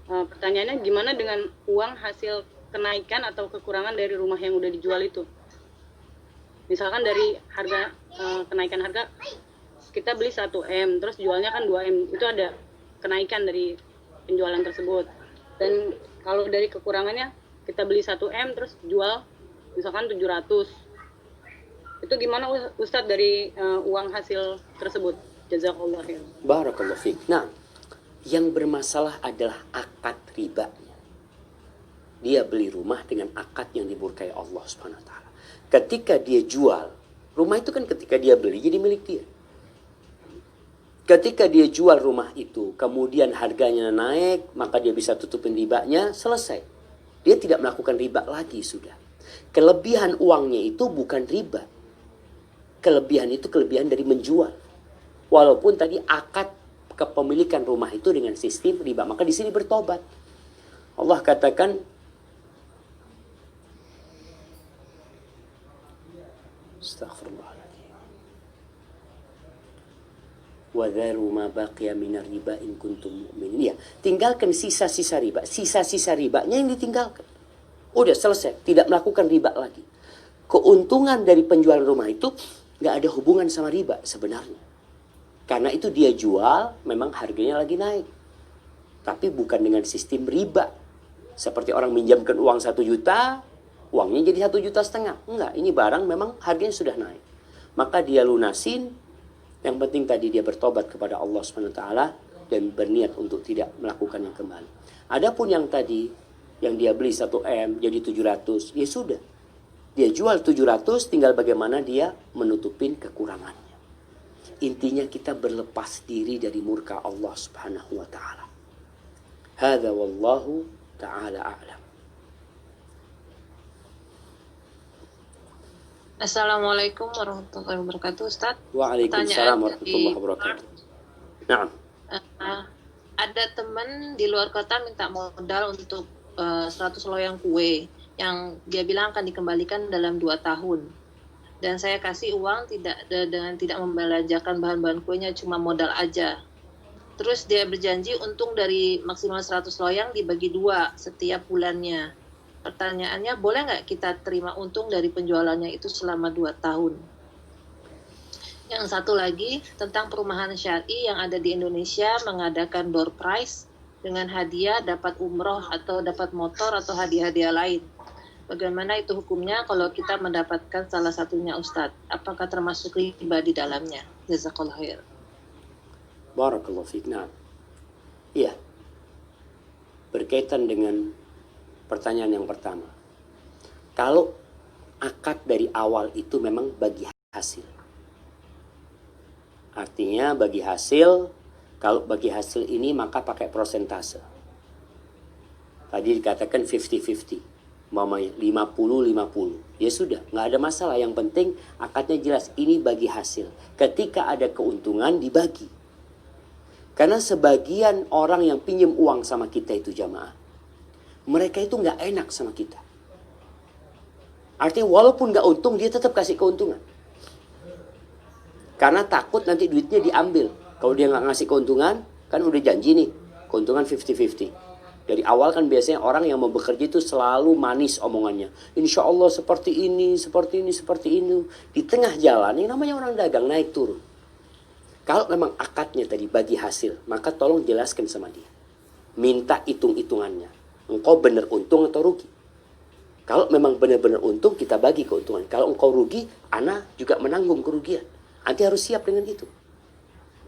[SPEAKER 7] Pertanyaannya gimana dengan uang hasil kenaikan atau kekurangan dari rumah yang udah dijual itu? Misalkan dari harga kenaikan harga kita beli 1M, terus jualnya kan 2M, itu ada kenaikan dari penjualan tersebut. Dan kalau dari kekurangannya kita beli 1M terus jual misalkan 700. Itu gimana Ustadz dari uang hasil tersebut? Jazakallah khair.
[SPEAKER 2] barakallahu fiik. Nah, yang bermasalah adalah akad ribanya. Dia beli rumah dengan akad yang dimurkai Allah Subhanahu wa taala. Ketika dia jual, rumah itu kan ketika dia beli jadi milik dia. Ketika dia jual rumah itu, kemudian harganya naik, maka dia bisa tutupin ribanya, selesai. Dia tidak melakukan riba lagi sudah. Kelebihan uangnya itu bukan riba. Kelebihan itu kelebihan dari menjual. Walaupun tadi akad kepemilikan rumah itu dengan sistem riba, maka di sini bertobat. Allah katakan, Astaghfirullahaladzim. Wadharu ma baqiya minar riba in kuntum mu'minin. Ya, tinggalkan sisa-sisa riba. Sisa-sisa ribanya yang ditinggalkan. Udah selesai, tidak melakukan riba lagi. Keuntungan dari penjualan rumah itu nggak ada hubungan sama riba sebenarnya. Karena itu dia jual, memang harganya lagi naik. Tapi bukan dengan sistem riba. Seperti orang minjamkan uang 1 juta, uangnya jadi 1,5 juta. Enggak, ini barang memang harganya sudah naik. Maka dia lunasin. Yang penting tadi dia bertobat kepada Allah SWT dan berniat untuk tidak melakukannya kembali. Adapun yang tadi, yang dia beli 1M jadi 700, ya sudah. Dia jual 700, tinggal bagaimana dia menutupin kekurangannya. Intinya kita berlepas diri dari murka Allah Subhanahu wa taala. Hadza wallahu taala a'lam.
[SPEAKER 3] Assalamualaikum warahmatullahi wabarakatuh, Ustaz.
[SPEAKER 2] Waalaikumsalam warahmatullahi wabarakatuh. Nah,
[SPEAKER 3] ada teman di luar kota minta modal untuk 100 loyang kue yang dia bilang akan dikembalikan dalam 2 tahun. Dan saya kasih uang dengan tidak membelanjakan bahan-bahan kuenya, cuma modal aja. Terus dia berjanji untung dari maksimal 100 loyang dibagi 2 setiap bulannya. Pertanyaannya, boleh nggak kita terima untung dari penjualannya itu selama 2 tahun? Yang satu lagi, tentang perumahan syar'i yang ada di Indonesia mengadakan door prize dengan hadiah dapat umroh atau dapat motor atau hadiah-hadiah lain. Bagaimana itu hukumnya kalau kita mendapatkan salah satunya, Ustadz? Apakah termasuk riba di dalamnya? Jazakallah khair.
[SPEAKER 2] barakallahu fiik. Nah, iya. Berkaitan dengan pertanyaan yang pertama. Kalau akad dari awal itu memang bagi hasil. Artinya bagi hasil, kalau bagi hasil ini maka pakai prosentase. Tadi dikatakan 50-50. Mama 50-50. Ya sudah, nggak ada masalah. Yang penting akadnya jelas, ini bagi hasil. Ketika ada keuntungan dibagi. Karena sebagian orang yang pinjam uang sama kita itu jamaah, mereka itu nggak enak sama kita. Artinya walaupun nggak untung, dia tetap kasih keuntungan. Karena takut nanti duitnya diambil. Kalau dia nggak ngasih keuntungan, Kan udah janji nih, keuntungan 50-50. Dari awal kan biasanya orang yang mau bekerja itu selalu manis omongannya. Insya Allah seperti ini, seperti ini, seperti ini. Di tengah jalan, ini namanya orang dagang, naik turun. Kalau memang akadnya tadi bagi hasil, maka tolong jelaskan sama dia. Minta hitung-hitungannya. Engkau benar untung atau rugi? Kalau memang benar-benar untung, kita bagi keuntungan. Kalau engkau rugi, ana juga menanggung kerugian. Anti harus siap dengan itu.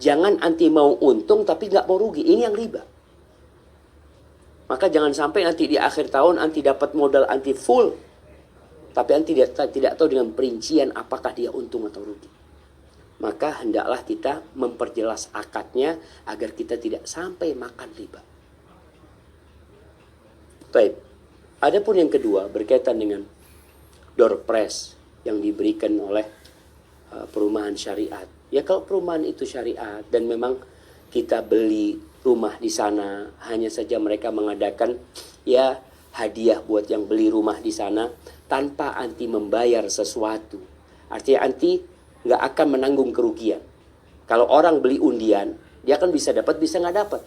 [SPEAKER 2] Jangan anti mau untung tapi nggak mau rugi. Ini yang riba. Maka jangan sampai nanti di akhir tahun anti dapat modal anti full. Tapi anti tidak tahu dengan perincian apakah dia untung atau rugi. Maka hendaklah kita memperjelas akadnya agar kita tidak sampai makan riba. Baik. Adapun yang kedua berkaitan dengan door prize yang diberikan oleh perumahan syariat. Ya kalau perumahan itu syariat dan memang kita beli rumah di sana, hanya saja mereka mengadakan ya hadiah buat yang beli rumah di sana tanpa anti membayar sesuatu. Artinya anti nggak akan menanggung kerugian. Kalau orang beli undian, dia kan bisa dapat, bisa nggak dapat.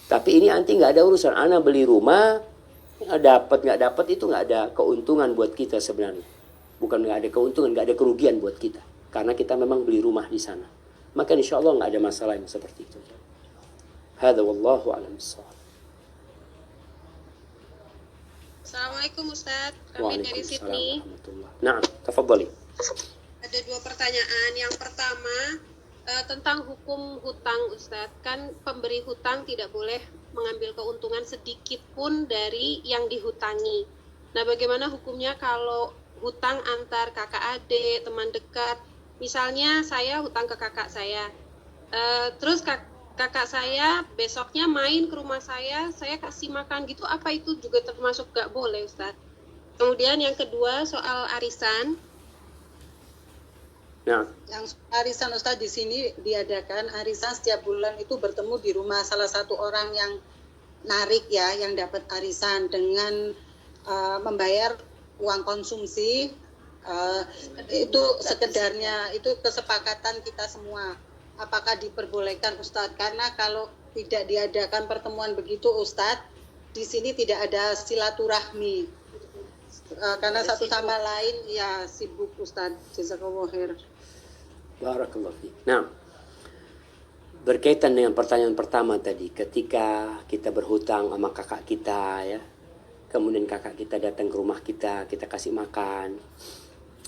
[SPEAKER 2] Tapi ini anti nggak ada urusan. Ana beli rumah, nggak dapat itu nggak ada keuntungan buat kita sebenarnya. Bukan nggak ada keuntungan, nggak ada kerugian buat kita. Karena kita memang beli rumah di sana. Maka insya Allah nggak ada masalah yang seperti itu. Hada wallahu a'lam bishawab.
[SPEAKER 8] Assalamualaikum Ustaz, kami dari Sydney.
[SPEAKER 2] Nah, tafadhali.
[SPEAKER 8] Ada 2 pertanyaan. Yang pertama tentang hukum hutang Ustaz. Kan pemberi hutang tidak boleh mengambil keuntungan sedikit pun dari yang dihutangi. Nah, bagaimana hukumnya kalau hutang antar kakak adik, teman dekat? Misalnya saya hutang ke kakak saya, terus kakak saya besoknya main ke rumah saya kasih makan gitu, apa itu juga termasuk gak boleh Ustaz? Kemudian yang kedua soal arisan.
[SPEAKER 2] Nah,
[SPEAKER 9] Yang arisan Ustaz di sini diadakan arisan setiap bulan itu bertemu di rumah salah satu orang yang narik ya, yang dapat arisan dengan membayar uang konsumsi. Itu sekedarnya, itu kesepakatan kita semua. Apakah diperbolehkan Ustadz? Karena kalau tidak diadakan pertemuan begitu Ustadz, di sini tidak ada silaturahmi. Karena satu sama lain ya sibuk Ustadz. Jazakallahu khair.
[SPEAKER 2] Barakallahu fiik. Nah, berkaitan dengan pertanyaan pertama tadi, ketika kita berhutang sama kakak kita ya, kemudian kakak kita datang ke rumah kita kasih makan.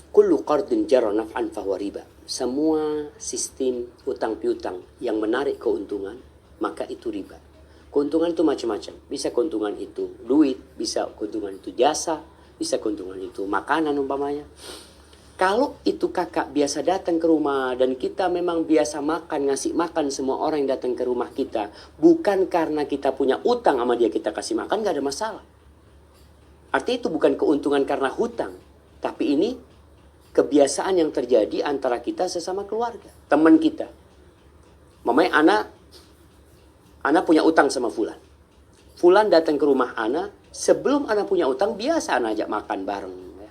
[SPEAKER 2] Kullu qardin jarra naf'an fahuwa riba. Semua sistem utang piutang yang menarik keuntungan, maka itu riba. Keuntungan itu macam-macam. Bisa keuntungan itu duit, bisa keuntungan itu jasa, bisa keuntungan itu makanan umpamanya. Kalau itu kakak biasa datang ke rumah dan kita memang biasa makan, ngasih makan semua orang yang datang ke rumah kita, bukan karena kita punya utang sama dia kita kasih makan, gak ada masalah. Artinya itu bukan keuntungan karena hutang, tapi ini kebiasaan yang terjadi antara kita sesama keluarga, teman kita. Mamanya Ana punya utang sama Fulan. Fulan datang ke rumah Ana, sebelum Ana punya utang biasa Ana ajak makan bareng. Ya.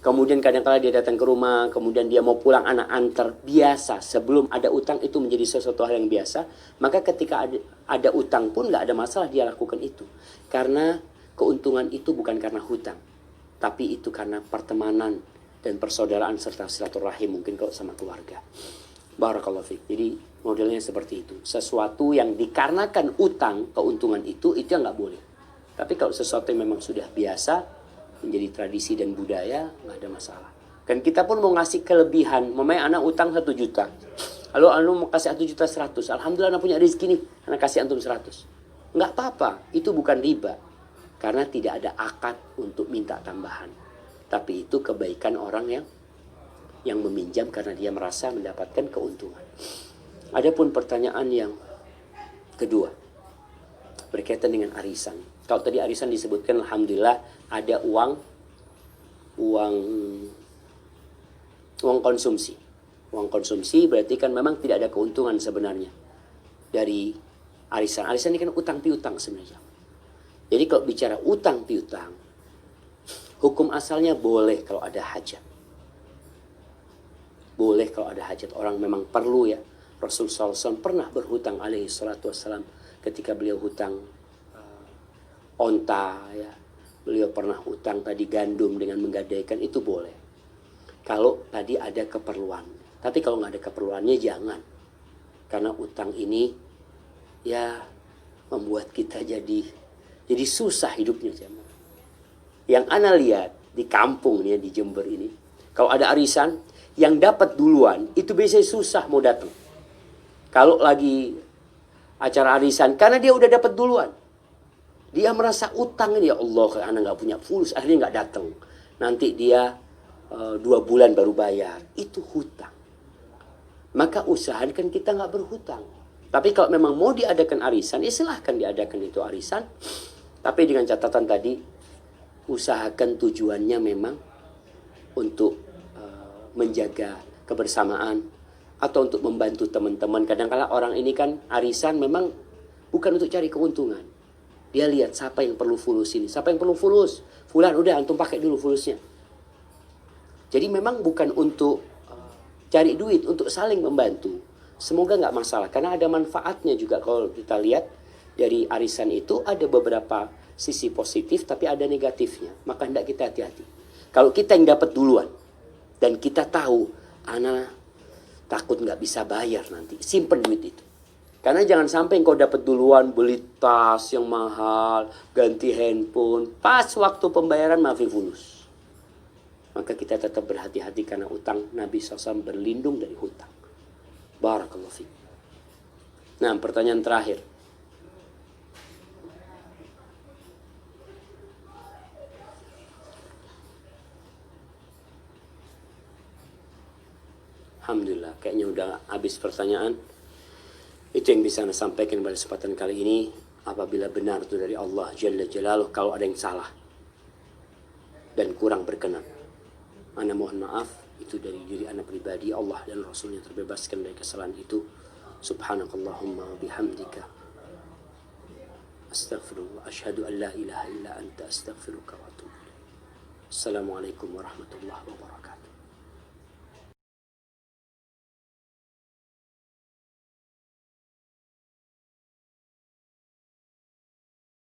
[SPEAKER 2] Kemudian kadang-kala dia datang ke rumah, kemudian dia mau pulang Ana antar, biasa. Sebelum ada utang itu menjadi sesuatu hal yang biasa. Maka ketika ada utang pun nggak ada masalah dia lakukan itu. Karena keuntungan itu bukan karena hutang, tapi itu karena pertemanan dan persaudaraan serta silaturahim mungkin kalau sama keluarga. Barakallahu fiik. Jadi modelnya seperti itu. Sesuatu yang dikarenakan utang, keuntungan itu yang nggak boleh. Tapi kalau sesuatu yang memang sudah biasa, menjadi tradisi dan budaya, nggak ada masalah. Dan kita pun mau ngasih kelebihan. Mamanya anak utang 1 juta. Lalu anu mau kasih 1.100.000. Alhamdulillah anak punya rezeki nih. Anak kasih antum 100. Nggak apa-apa. Itu bukan riba. Karena tidak ada akad untuk minta tambahan. Tapi itu kebaikan orang yang meminjam karena dia merasa mendapatkan keuntungan. Adapun pertanyaan yang kedua berkaitan dengan arisan. Kalau tadi arisan disebutkan alhamdulillah ada uang konsumsi. Uang konsumsi berarti kan memang tidak ada keuntungan sebenarnya dari arisan. Arisan ini kan utang piutang sebenarnya. Jadi kalau bicara utang piutang, hukum asalnya boleh kalau ada hajat. Boleh kalau ada hajat. Orang memang perlu ya. Rasul SAW pernah berhutang alaihi salatu wassalam ketika beliau hutang onta ya. Beliau pernah hutang tadi gandum dengan menggadaikan, itu boleh. Kalau tadi ada keperluan. Tapi kalau nggak ada keperluannya jangan. Karena utang ini ya membuat kita jadi susah hidupnya. Yang ana lihat di kampung nih di Jember ini, kalau ada arisan yang dapat duluan itu biasanya susah mau datang. Kalau lagi acara arisan, karena dia udah dapat duluan, dia merasa utang ini, ya Allah, anak nggak punya fulus, akhirnya nggak datang. Nanti dia 2 bulan baru bayar, itu hutang. Maka usahakan kita nggak berhutang. Tapi kalau memang mau diadakan arisan, ya silahkan diadakan itu arisan. Tapi dengan catatan tadi, usahakan tujuannya memang untuk menjaga kebersamaan, atau untuk membantu teman-teman. Kadang-kala orang ini kan arisan memang bukan untuk cari keuntungan. Dia lihat siapa yang perlu fulus ini. Siapa yang perlu fulus? Fulan, udah antum pakai dulu fulusnya. Jadi memang bukan untuk cari duit, untuk saling membantu. Semoga nggak masalah. Karena ada manfaatnya juga kalau kita lihat dari arisan itu ada beberapa sisi positif tapi ada negatifnya. Maka hendak kita hati-hati. Kalau kita yang dapat duluan dan kita tahu anak takut nggak bisa bayar nanti, simpen duit itu. Karena jangan sampai engkau dapat duluan beli tas yang mahal, ganti handphone, pas waktu pembayaran masih fulus. Maka kita tetap berhati-hati karena utang. Nabi SAW berlindung dari hutang. Barakallahu fiik. Nah, pertanyaan terakhir. Alhamdulillah, kayaknya udah habis pertanyaan. Itu yang bisa Anda sampaikan pada kesempatan kali ini. Apabila benar itu dari Allah Jalla Jalaluh, kalau ada yang salah dan kurang berkenan, Anda mohon maaf. Itu dari diri Anda pribadi. Allah dan Rasulnya terbebaskan dari kesalahan itu. Subhanakallahumma bihamdika astaghfirullah, asyhadu an la ilaha illa anta astaghfiruka wa atubu ilaik. Assalamualaikum warahmatullahi wabarakatuh.